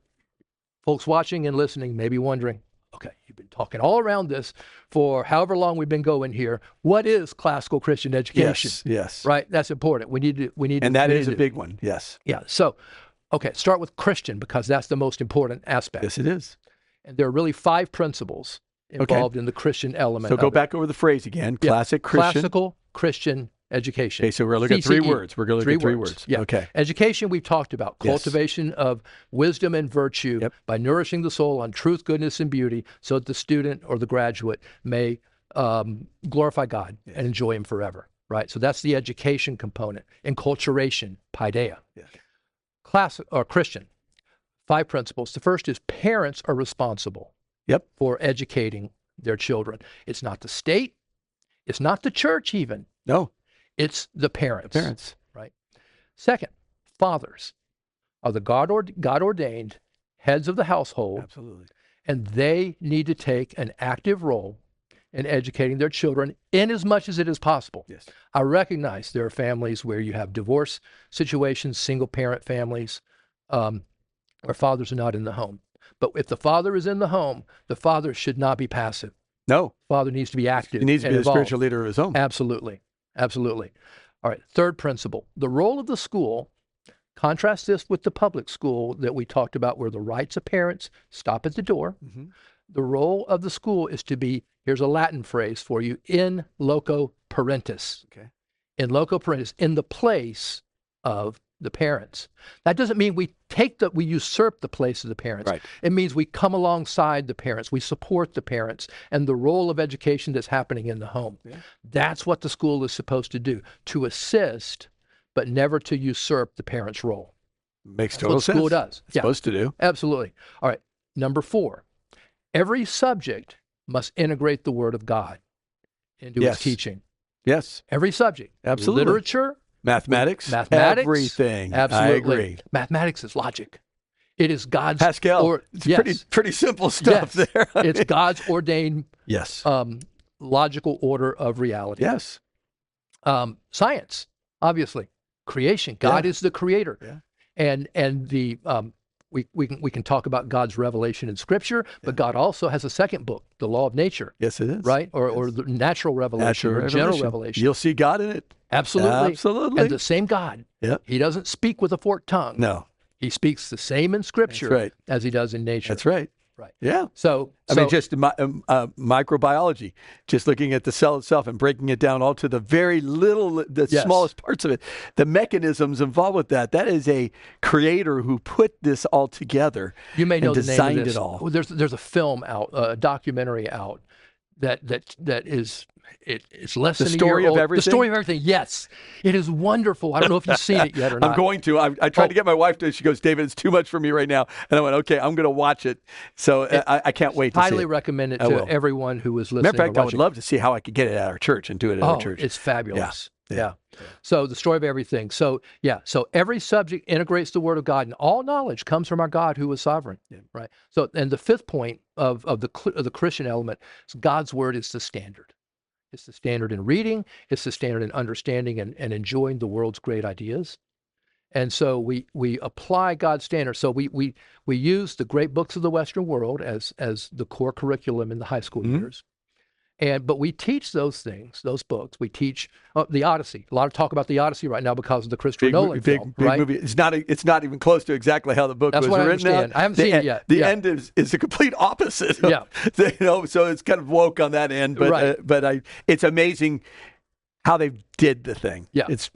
folks watching and listening may be wondering, okay, you've been talking all around this for however long we've been going here. What is classical Christian education? Yes. Right? That's important. We need to. And that is a big one. Yes. Yeah. So, okay, start with Christian, because that's the most important aspect. Yes, it is. And there are really 5 principles involved in the Christian element. So go back over the phrase again. Classical Christian education. Okay, so we're looking at 3 words. We're going to look at 3 words. Yeah. Okay. Education, we've talked about. Cultivation of wisdom and virtue by nourishing the soul on truth, goodness, and beauty, so that the student or the graduate may glorify God and enjoy Him forever. Right? So that's the education component. Enculturation, Paideia. Yes. Christian, 5 principles. The first is parents are responsible for educating their children. It's not the state. It's not the church even. No. It's the parents. Right? Second, fathers are the God-ordained heads of the household. Absolutely. And they need to take an active role in educating their children in as much as it is possible. Yes. I recognize there are families where you have divorce situations, single-parent families, where fathers are not in the home. But if the father is in the home, the father should not be passive. No. Father needs to be active. He needs to be the spiritual leader of his home. Absolutely. All right, third principle. The role of the school, contrast this with the public school that we talked about, where the rights of parents stop at the door. Mm-hmm. The role of the school is to be, here's a Latin phrase for you, in loco parentis. Okay. In loco parentis, in the place of the parents. That doesn't mean we usurp the place of the parents. Right. It means we come alongside the parents, we support the parents, and the role of education that's happening in the home. Yeah. That's what the school is supposed to do, to assist, but never to usurp the parents' role. Makes total sense. That's what the school does. It's supposed to do. Absolutely. All right. Number 4, every subject must integrate the Word of God into its teaching. Yes. Every subject. Absolutely. Literature. Mathematics, everything. Absolutely. I agree. Mathematics is logic. It is God's Pascal. It's pretty simple stuff there. It's God's ordained logical order of reality. Yes. Science, obviously. Creation. God is the creator. Yeah. And the we can talk about God's revelation in Scripture, but God also has a second book, the law of nature. Yes, it is. Right? Or the natural revelation, general revelation. You'll see God in it. Absolutely. And the same God. Yep. He doesn't speak with a forked tongue. No. He speaks the same in Scripture as he does in nature. That's right. Right. Yeah. So I mean, just microbiology, just looking at the cell itself and breaking it down all to the very little, smallest parts of it, the mechanisms involved with that. That is a creator who put this all together. You may know and the designed name of this. It all. There's a film out, a documentary out that is. It's less than a year old. The Story of Everything? The Story of Everything, yes. It is wonderful. I don't know if you've seen it yet or not. I'm going to. I tried to get my wife to. She goes, David, it's too much for me right now. And I went, okay, I'm going to watch it. So I can't wait to see it. Highly recommend it to everyone who is listening. Matter of fact, I would love to see how I could get it at our church and do it at our church. It's fabulous. Yeah. So the story of everything. So every subject integrates the word of God, and all knowledge comes from our God who is sovereign. Yeah. Right. So, and the fifth point of the Christian element is God's word is the standard. It's the standard in reading. It's the standard in understanding and enjoying the world's great ideas. And so we apply God's standard. So we use the great books of the Western world as the core curriculum in the high school years. But we teach those things, those books. We teach the Odyssey. A lot of talk about the Odyssey right now because of the Christopher Nolan film, big right? movie. It's not even close to exactly how the book was written. That's what I understand. I haven't seen it yet. The end is the complete opposite. Yeah. So it's kind of woke on that end. But it's amazing how they did the thing. Yeah. It's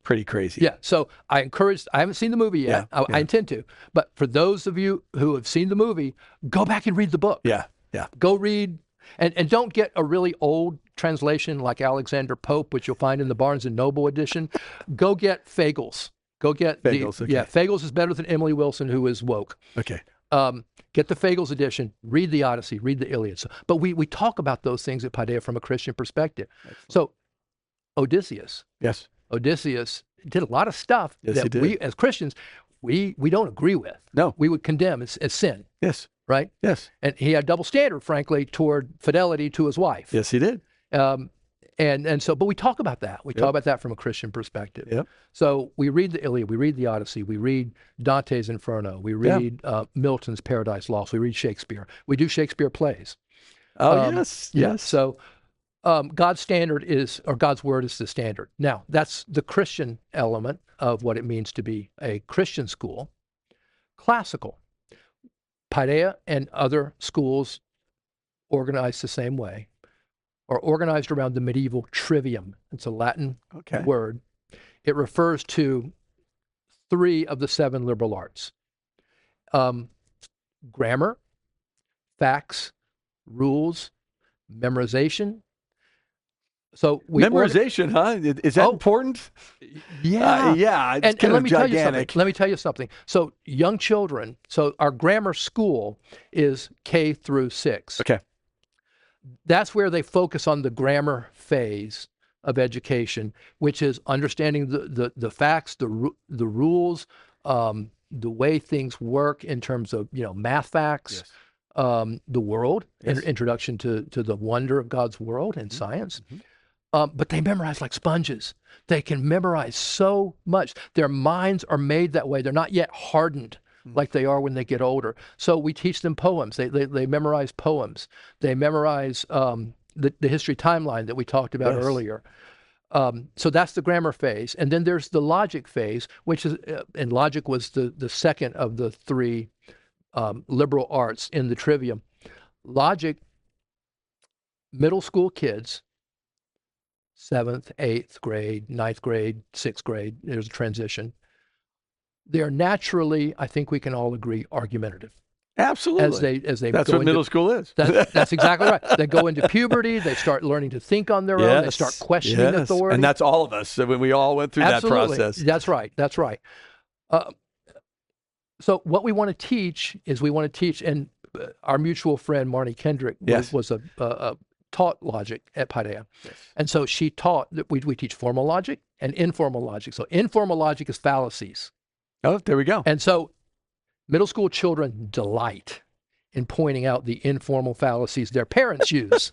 pretty crazy. Yeah. So I haven't seen the movie yet. I intend to. But for those of you who have seen the movie, go back and read the book. Yeah. Yeah. Go read. And don't get a really old translation like Alexander Pope, which you'll find in the Barnes & Noble edition. Go get Fagles. Go get Fagles. Fagles is better than Emily Wilson, who is woke. Okay. Get the Fagles edition. Read the Odyssey. Read the Iliad. But we talk about those things at Paideia from a Christian perspective. Excellent. So Odysseus. Yes. Odysseus did a lot of stuff that we, as Christians, we don't agree with. No. We would condemn as sin. Yes. Right? Yes. And he had double standard, frankly, toward fidelity to his wife. Yes, he did. But we talk about that. We talk about that from a Christian perspective. Yep. So we read the Iliad, we read the Odyssey, we read Dante's Inferno, we read Milton's Paradise Lost, we read Shakespeare. We do Shakespeare plays. Oh, yes. Yeah. So God's standard is, or God's word is the standard. Now, that's the Christian element of what it means to be a Christian school. Classical. Paideia and other schools organized the same way, are organized around the medieval trivium. It's a Latin word. It refers to 3 of the 7 liberal arts. Grammar, facts, rules, memorization. So memorization, huh? Is that important? Yeah. It's and kind let of me gigantic. Let me tell you something. So young children, so our grammar school is K through 6. Okay. That's where they focus on the grammar phase of education, which is understanding the facts, the rules, the way things work in terms of math facts, the world, introduction to the wonder of God's world and science. Mm-hmm. But they memorize like sponges. They can memorize so much. Their minds are made that way. They're not yet hardened like they are when they get older. So we teach them poems. They memorize poems. They memorize the history timeline that we talked about earlier. So that's the grammar phase. And then there's the logic phase, which is, and logic was the second of the 3 liberal arts in the trivium. Logic, middle school kids, 7th, 8th grade, 9th grade, 6th grade, there's a transition. They're naturally, I think we can all agree, argumentative. Absolutely. As they That's go what middle school is. That's exactly right. They go into puberty. They start learning to think on their own. They start questioning authority. And that's all of us when we all went through that process. That's right. That's right. So what we want to teach is and our mutual friend Marnie Kendrick was taught logic at Paideia. Yes. And so she taught that we teach formal logic and informal logic. So informal logic is fallacies. Oh, there we go. And so middle school children delight in pointing out the informal fallacies their parents use.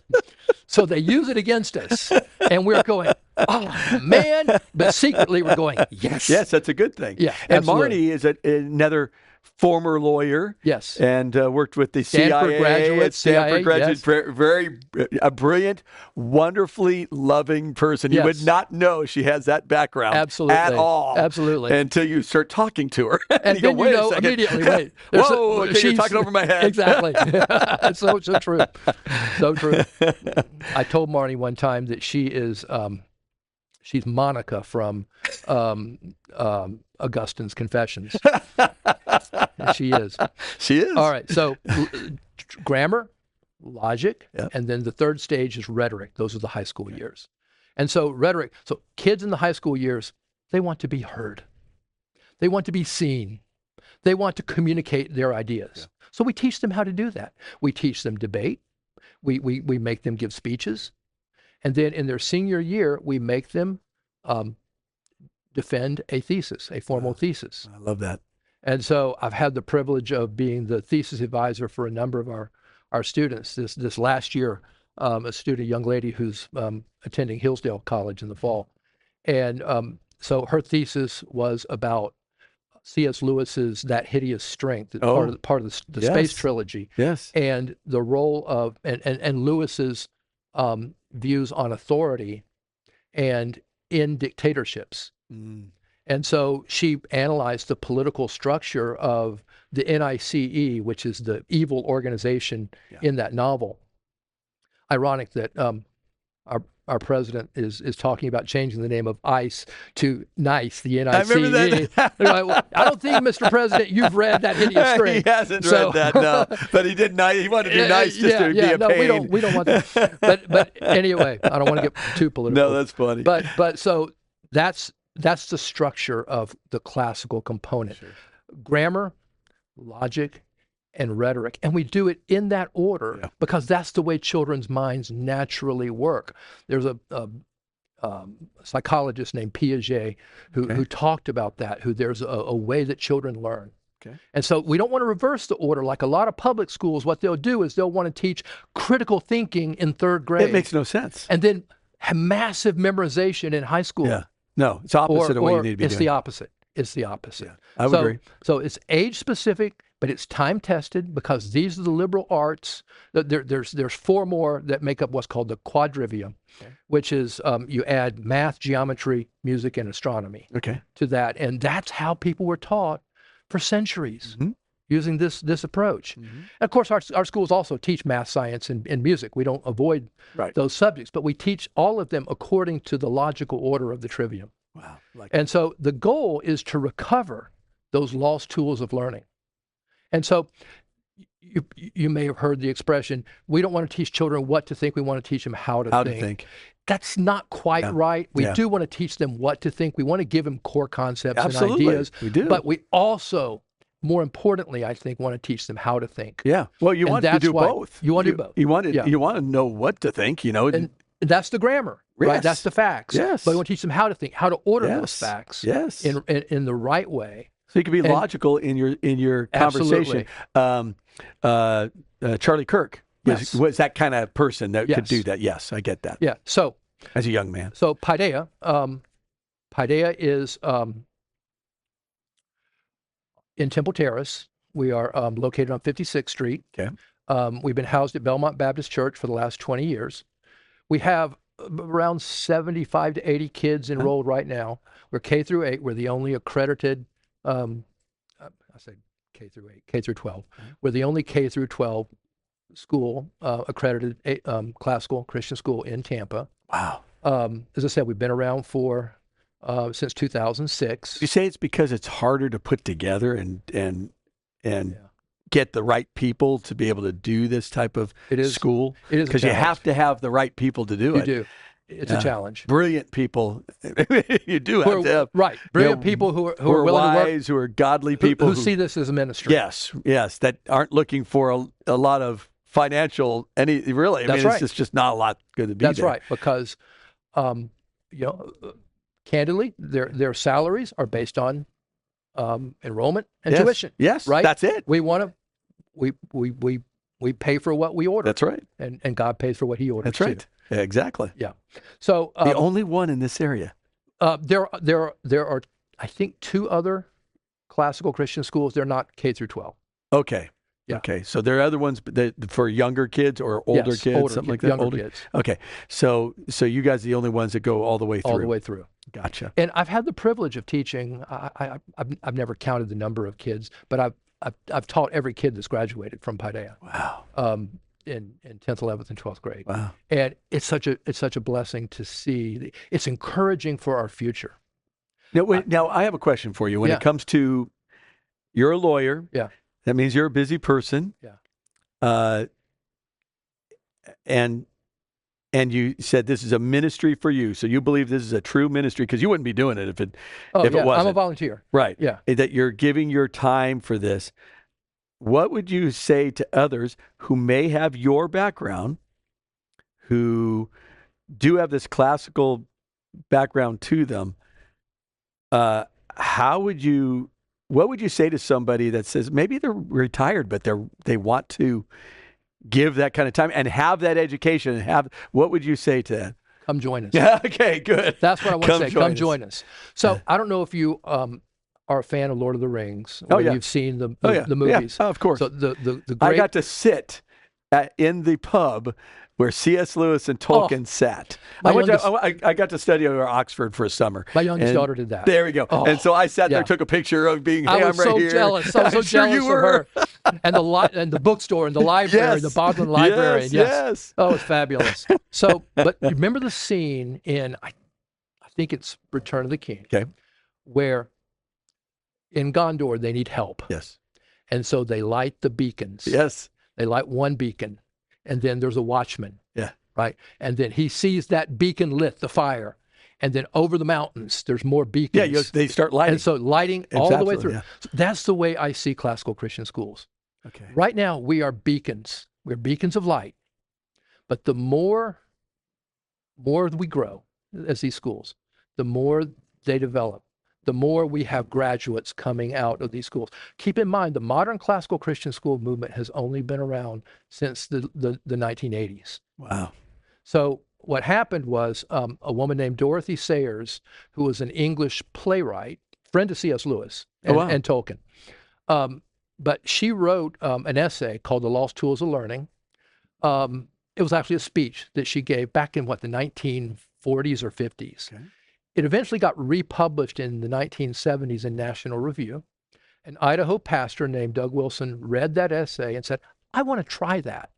So they use it against us. And we're going, oh, man. But secretly we're going, yes. Yes, that's a good thing. Yeah, and Marnie is another former lawyer. Yes. And worked with the Stanford graduate, Stanford graduate. Very brilliant, wonderfully loving person. You would not know she has that background at all. Absolutely. Until you start talking to her. And you then go, wait a second. Immediately, wait. Whoa, you're talking over my head. Exactly. It's so true. So true. I told Marnie one time that she is she's Monica from Augustine's Confessions. She is. She is. All right. So grammar, logic, and then the third stage is rhetoric. Those are the high school years. And so rhetoric, so kids in the high school years, they want to be heard. They want to be seen. They want to communicate their ideas. Yeah. So we teach them how to do that. We teach them debate. We make them give speeches. And then in their senior year, we make them defend a thesis, a formal thesis. I love that. And so I've had the privilege of being the thesis advisor for a number of our students. This last year, a young lady who's attending Hillsdale College in the fall. And so her thesis was about C.S. Lewis's That Hideous Strength, part of the Space Trilogy. Yes. And the role of, and Lewis's views on authority and in dictatorships. And so she analyzed the political structure of the NICE, which is the evil organization in that novel. Ironic that our president is talking about changing the name of ICE to NICE, the NICE. I remember that. I don't think, Mr. President, you've read That Hideous Strength. He hasn't read that, no. But he did nice. He wanted to be nice just to be a pain. We don't want that. But anyway, I don't want to get too political. No, that's funny. But so that's the structure of the classical component. Sure. Grammar, logic, and rhetoric. And we do it in that order because that's the way children's minds naturally work. There's a psychologist named Piaget who talked about that, there's a way that children learn. Okay. And so we don't want to reverse the order. Like a lot of public schools, what they'll do is they'll want to teach critical thinking in third grade. It makes no sense. And then have massive memorization in high school. Yeah. No, it's opposite of what you need to be doing. It's the opposite. It's the opposite. Yeah, I would agree. So it's age specific, but it's time tested because these are the liberal arts. There's four more that make up what's called the quadrivium, which is you add math, geometry, music, and astronomy to that. And that's how people were taught for centuries using this approach. And of course, our schools also teach math, science, and music. We don't avoid those subjects, but we teach all of them according to the logical order of the trivium. Wow. And so the goal is to recover those lost tools of learning. And so you may have heard the expression, we don't want to teach children what to think, we want to teach them how to think. That's not quite right. We do want to teach them what to think. We want to give them core concepts and ideas. We do. But we also, more importantly, I think, want to teach them how to think. Yeah. Well, you want to do both. You want to do both. You want to know what to think, And that's the grammar, right? That's the facts. Yes. But we want to teach them how to think, how to order those facts in the right way. So you can be logical in your conversation. Charlie Kirk was that kind of person that could do that. Yes, I get that. Yeah. So as a young man. So Paideia is in Temple Terrace. We are located on 56th Street. Okay. We've been housed at Belmont Baptist Church for the last 20 years. We have around 75 to 80 kids enrolled right now. We're K through 8. We're the only accredited, I say K through 8, K through 12. We're the only K through 12 school, accredited classical Christian school in Tampa. Wow. As I said, we've been around since 2006. You say it's because it's harder to put together and get the right people to be able to do this type of school? It is because you have to have the right people to do it. You do. It's a challenge. Brilliant people. You do have to have. Right. Brilliant people who are willing wise, to work. Who are godly people. Who see this as a ministry. Yes. That aren't looking for a lot of financial, it's just not a lot going to be That's there. right. Because, candidly, their salaries are based on enrollment and tuition. Yes. Right. That's it. We want to, we pay for what we order. That's right. And God pays for what He orders. That's right. Too. Yeah, exactly. Yeah. So the only one in this area. There are, I think, 2 other classical Christian schools. They're not K through 12. Okay. Yeah. Okay. So there are other ones for younger kids or older kids, something like that. Younger kids. Okay. So you guys are the only ones that go all the way through. All the way through. Gotcha. And I've had the privilege of teaching. I've never counted the number of kids, but I've taught every kid that's graduated from Paideia. Wow. In 10th, 11th, and 12th grade. Wow. And it's such a blessing to see. It's encouraging for our future. Now I have a question for you. When it comes to, you're a lawyer. Yeah. That means you're a busy person. Yeah. And you said this is a ministry for you. So you believe this is a true ministry because you wouldn't be doing it if it wasn't. I'm a volunteer. Right. Yeah. That you're giving your time for this. What would you say to others who may have your background, who do have this classical background to them. What would you say to somebody that says maybe they're retired, but they want to give that kind of time and have that education and what would you say to that? Come join us. Yeah. Okay, good. That's what I want to say. Come join us. So I don't know if you are a fan of Lord of the Rings or you've seen the movies. Yeah, of course. So the great... I got to sit in the pub where C.S. Lewis and Tolkien sat. I got to study over Oxford for a summer. My youngest daughter did that. There we go. And so I sat there, took a picture of being. Hey, I was so jealous. I was so jealous of her. And the bookstore and the library, the Bodleian Library. Yes. Oh, it's fabulous. So, but remember the scene in I think it's Return of the King. Okay. Where in Gondor they need help. Yes. And so they light the beacons. Yes. They light one beacon. And then there's a watchman. Yeah. Right. And then he sees that beacon lit, the fire. And then over the mountains, there's more beacons. Yeah, they start lighting. And so lighting all the way through. Yeah. So that's the way I see classical Christian schools. Okay. Right now, we are beacons. We're beacons of light. But the more we grow as these schools, the more they develop, the more we have graduates coming out of these schools. Keep in mind, the modern classical Christian school movement has only been around since the 1980s. Wow. So what happened was a woman named Dorothy Sayers, who was an English playwright, friend of C.S. Lewis and Tolkien. But she wrote an essay called The Lost Tools of Learning. It was actually a speech that she gave back in, the 1940s or 50s. Okay. It eventually got republished in the 1970s in National Review. An Idaho pastor named Doug Wilson read that essay and said, I want to try that.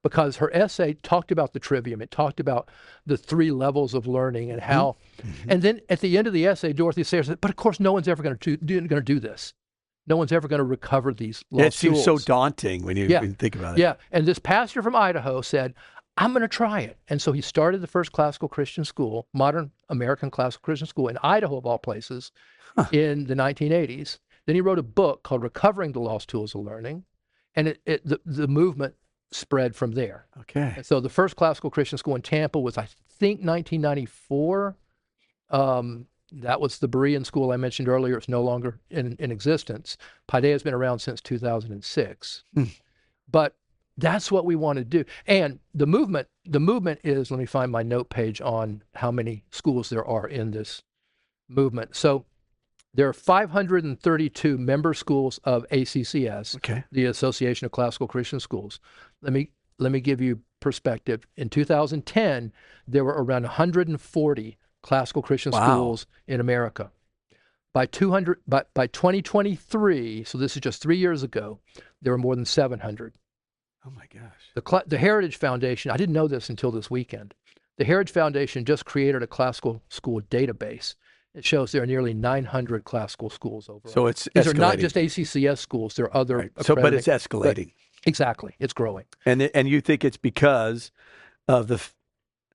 Because her essay talked about the trivium. It talked about the 3 levels of learning and how. Mm-hmm. And then at the end of the essay, Dorothy Sayers said, but of course, no one's ever going to do this. No one's ever going to recover these lost tools. It seems so daunting when you think about it. Yeah. And this pastor from Idaho said, I'm going to try it. And so he started the first classical Christian school, modern American classical Christian school in Idaho, of all places, in the 1980s. Then he wrote a book called Recovering the Lost Tools of Learning. And the movement spread from there. Okay. And so the first classical Christian school in Tampa was, I think, 1994. That was the Berean school I mentioned earlier. It's no longer in existence. Paideia has been around since 2006. But that's what we want to do. And the movement is, let me find my note page on how many schools there are in this movement. So there are 532 member schools of ACCS, the Association of Classical Christian Schools. Let me give you perspective. In 2010, there were around 140 classical Christian schools in America. By 2023, so this is just 3 years ago, there were more than 700. Oh my gosh. The Heritage Foundation, I didn't know this until this weekend. The Heritage Foundation just created a classical school database. It shows there are nearly 900 classical schools overall. So it's These escalating. are not just ACCS schools. There are other. Right. But it's escalating. Exactly. It's growing. And you think it's because of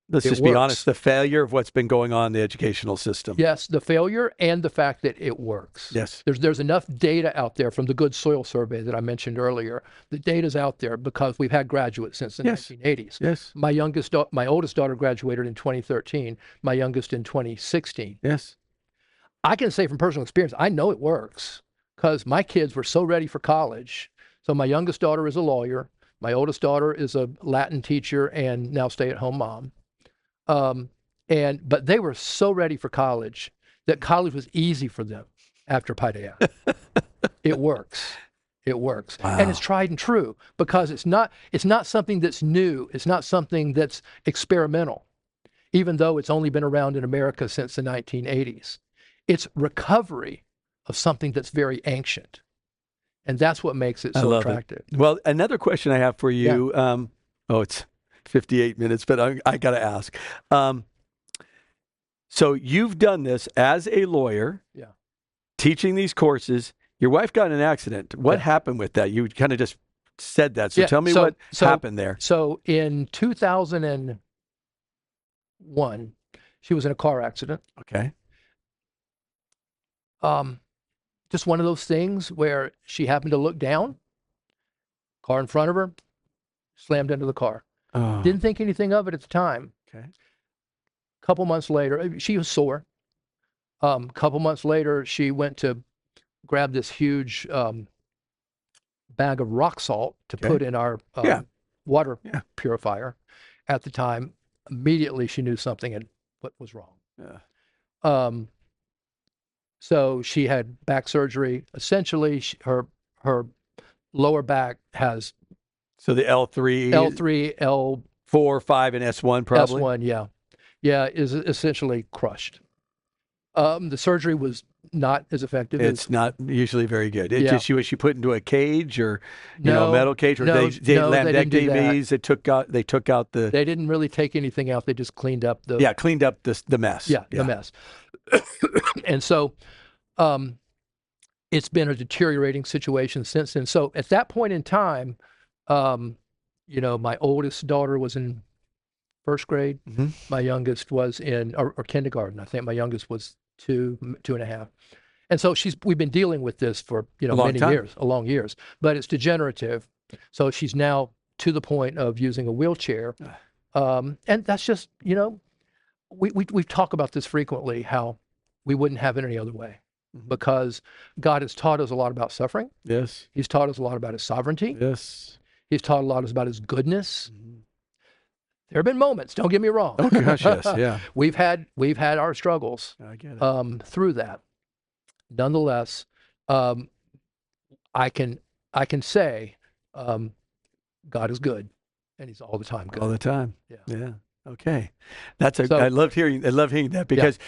let's just be honest, the failure of what's been going on in the educational system. Yes, the failure and the fact that it works. Yes. There's enough data out there from the Good Soil Survey that I mentioned earlier. The data's out there because we've had graduates since the 1980s. Yes. My oldest daughter graduated in 2013, my youngest in 2016. Yes. I can say from personal experience, I know it works because my kids were so ready for college. So my youngest daughter is a lawyer. My oldest daughter is a Latin teacher and now stay-at-home mom. But they were so ready for college that college was easy for them after Paideia. It works. It works. Wow. And it's tried and true because it's not something that's new. It's not something that's experimental, even though it's only been around in America since the 1980s. It's recovery of something that's very ancient. And that's what makes it so attractive. Well, another question I have for you, it's 58 minutes, but I got to ask. So you've done this as a lawyer, teaching these courses. Your wife got in an accident. What happened with that? You kind of just said that. So tell me what happened there. So in 2001, she was in a car accident. Okay. Just one of those things where she happened to look down, car in front of her, slammed into the car. Oh. Didn't think anything of it at the time. Okay. couple months later, she was sore. Couple months later, she went to grab this huge bag of rock salt to put in our water purifier. At the time, immediately she knew something and what was wrong. So she had back surgery. Essentially, her lower back has the L3, L4, 5, and S1 probably. S1, yeah, is essentially crushed. The surgery was not as effective. It's not usually very good. Was she put into a cage or a metal cage, or they lambectomies? They took out the. They didn't really take anything out. They just cleaned up the mess. The mess. And so, it's been a deteriorating situation since then. So at that point in time, my oldest daughter was in first grade. Mm-hmm. My youngest was in or kindergarten. I think my youngest was 2.5. And so we've been dealing with this for, long years, but it's degenerative. So she's now to the point of using a wheelchair. And that's just, we talk about this frequently, how we wouldn't have it any other way, because God has taught us a lot about suffering. Yes. He's taught us a lot about his sovereignty. Yes. He's taught a lot about his goodness. Mm-hmm. There have been moments, don't get me wrong. Oh gosh, yes, yeah. We've had our struggles through that. Nonetheless, I can say God is good, and he's all the time good. All the time. Yeah. Okay. I love hearing that because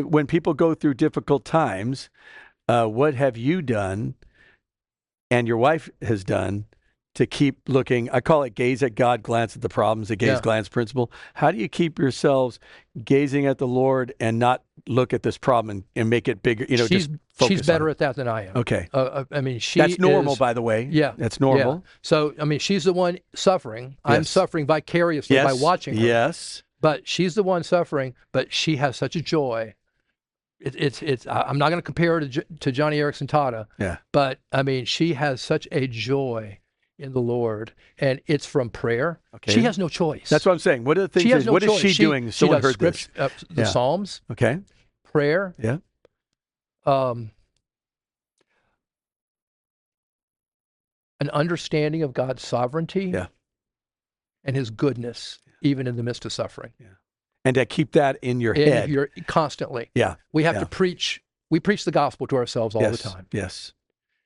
when people go through difficult times, what have you done and your wife has done to keep looking? I call it gaze at God, glance at the problems, the gaze glance principle. How do you keep yourselves gazing at the Lord and not look at this problem and make it bigger? She's better at that than I am. Okay. That's normal, by the way. Yeah. That's normal. Yeah. So, she's the one suffering. Yes. I'm suffering vicariously by watching her. Yes. But she's the one suffering, but she has such a joy. It's. I'm not going to compare her to Johnny Erickson Tata. Yeah. But, she has such a joy in the Lord, and it's from prayer. Okay. She has no choice. That's what I'm saying. What are the things? What is she doing? She does the Psalms. Okay. Prayer. Yeah. An understanding of God's sovereignty. Yeah. And his goodness, even in the midst of suffering. Yeah. And to keep that in your head. Constantly. Yeah. We have to preach. We preach the gospel to ourselves all the time. Yes.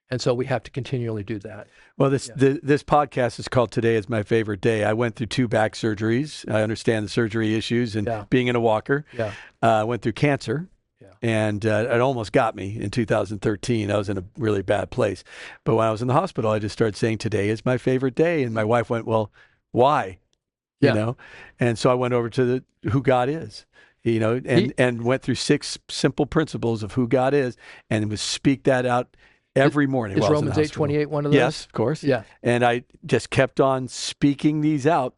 And so we have to continually do that. Well, this podcast is called Today is My Favorite Day. I went through 2 back surgeries. I understand the surgery issues and being in a walker. Yeah. I went through cancer. Yeah. And it almost got me in 2013. I was in a really bad place. But when I was in the hospital, I just started saying, today is my favorite day. And my wife went, well, why? And so I went over to who God is, and went through 6 simple principles of who God is and would speak that out every morning. Is Romans 8:28 one of those? Yes, of course. Yeah. And I just kept on speaking these out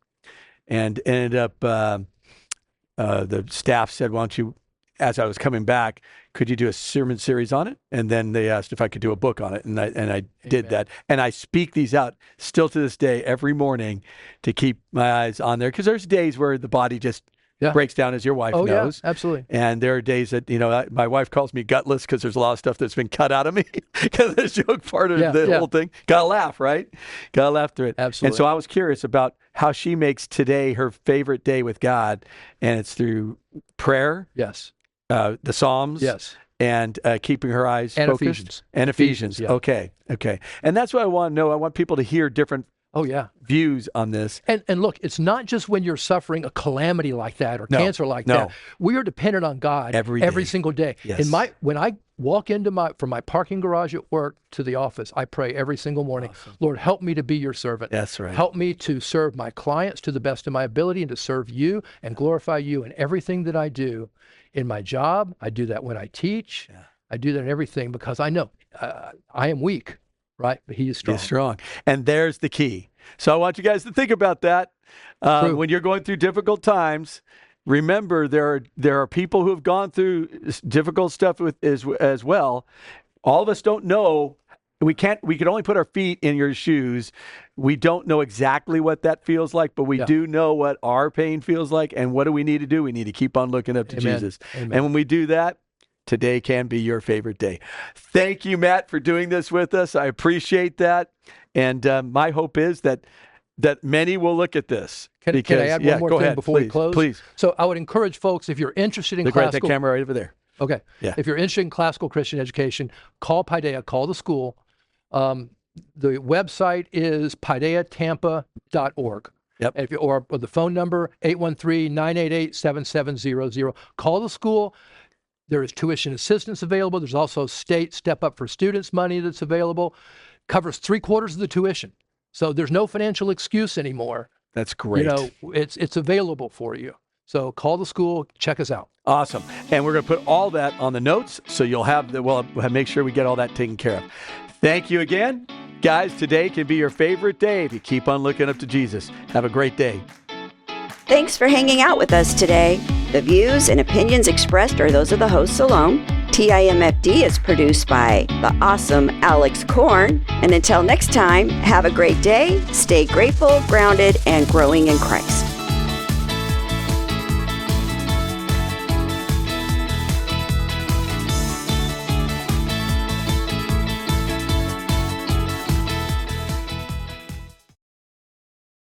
and ended up, the staff said, why don't you, as I was coming back, could you do a sermon series on it? And then they asked if I could do a book on it. And I did that. And I speak these out still to this day every morning to keep my eyes on there. Because there's days where the body just breaks down, as your wife knows. Yeah, absolutely. And there are days that, my wife calls me gutless because there's a lot of stuff that's been cut out of me because the joke part of the whole thing. Got to laugh, right? Got to laugh through it. Absolutely. And so I was curious about how she makes today her favorite day with God. And it's through prayer. Yes. The Psalms. Yes. And keeping her eyes focused. Ephesians. Yeah. Okay. And that's what I want to know. I want people to hear different views on this. And look, it's not just when you're suffering a calamity like that or cancer like that. We are dependent on God every single day. Yes. When I walk from my parking garage at work to the office, I pray every single morning, Lord, help me to be your servant. That's right. Help me to serve my clients to the best of my ability and to serve you and glorify you in everything that I do. In my job, I do that when I teach. Yeah. I do that in everything because I know I am weak, right? But he is strong. He's strong. And there's the key. So I want you guys to think about that. When you're going through difficult times, remember there are people who have gone through difficult stuff as well. All of us don't know we could only put our feet in your shoes. We don't know exactly what that feels like, but we do know what our pain feels like. And what do we need to do? We need to keep on looking up to Jesus. Amen. And when we do that, today can be your favorite day. Thank you, Matt, for doing this with us. I appreciate that. And my hope is that many will look at this. Can I add one more thing before we close? Please. So I would encourage folks, if you're interested in classical... The camera right over there. Okay. Yeah. If you're interested in classical Christian education, call Paideia, call the school. The website is paideiatampa.org. Yep. Or the phone number, 813-988-7700. Call the school. There is tuition assistance available. There's also state Step Up for Students money that's available. Covers 3/4 of the tuition. So there's no financial excuse anymore. That's great. It's available for you. So call the school, check us out. Awesome. And we're going to put all that on the notes, so we'll make sure we get all that taken care of. Thank you again. Guys, today can be your favorite day if you keep on looking up to Jesus. Have a great day. Thanks for hanging out with us today. The views and opinions expressed are those of the hosts alone. TIMFD is produced by the awesome Alex Korn. And until next time, have a great day, stay grateful, grounded, and growing in Christ.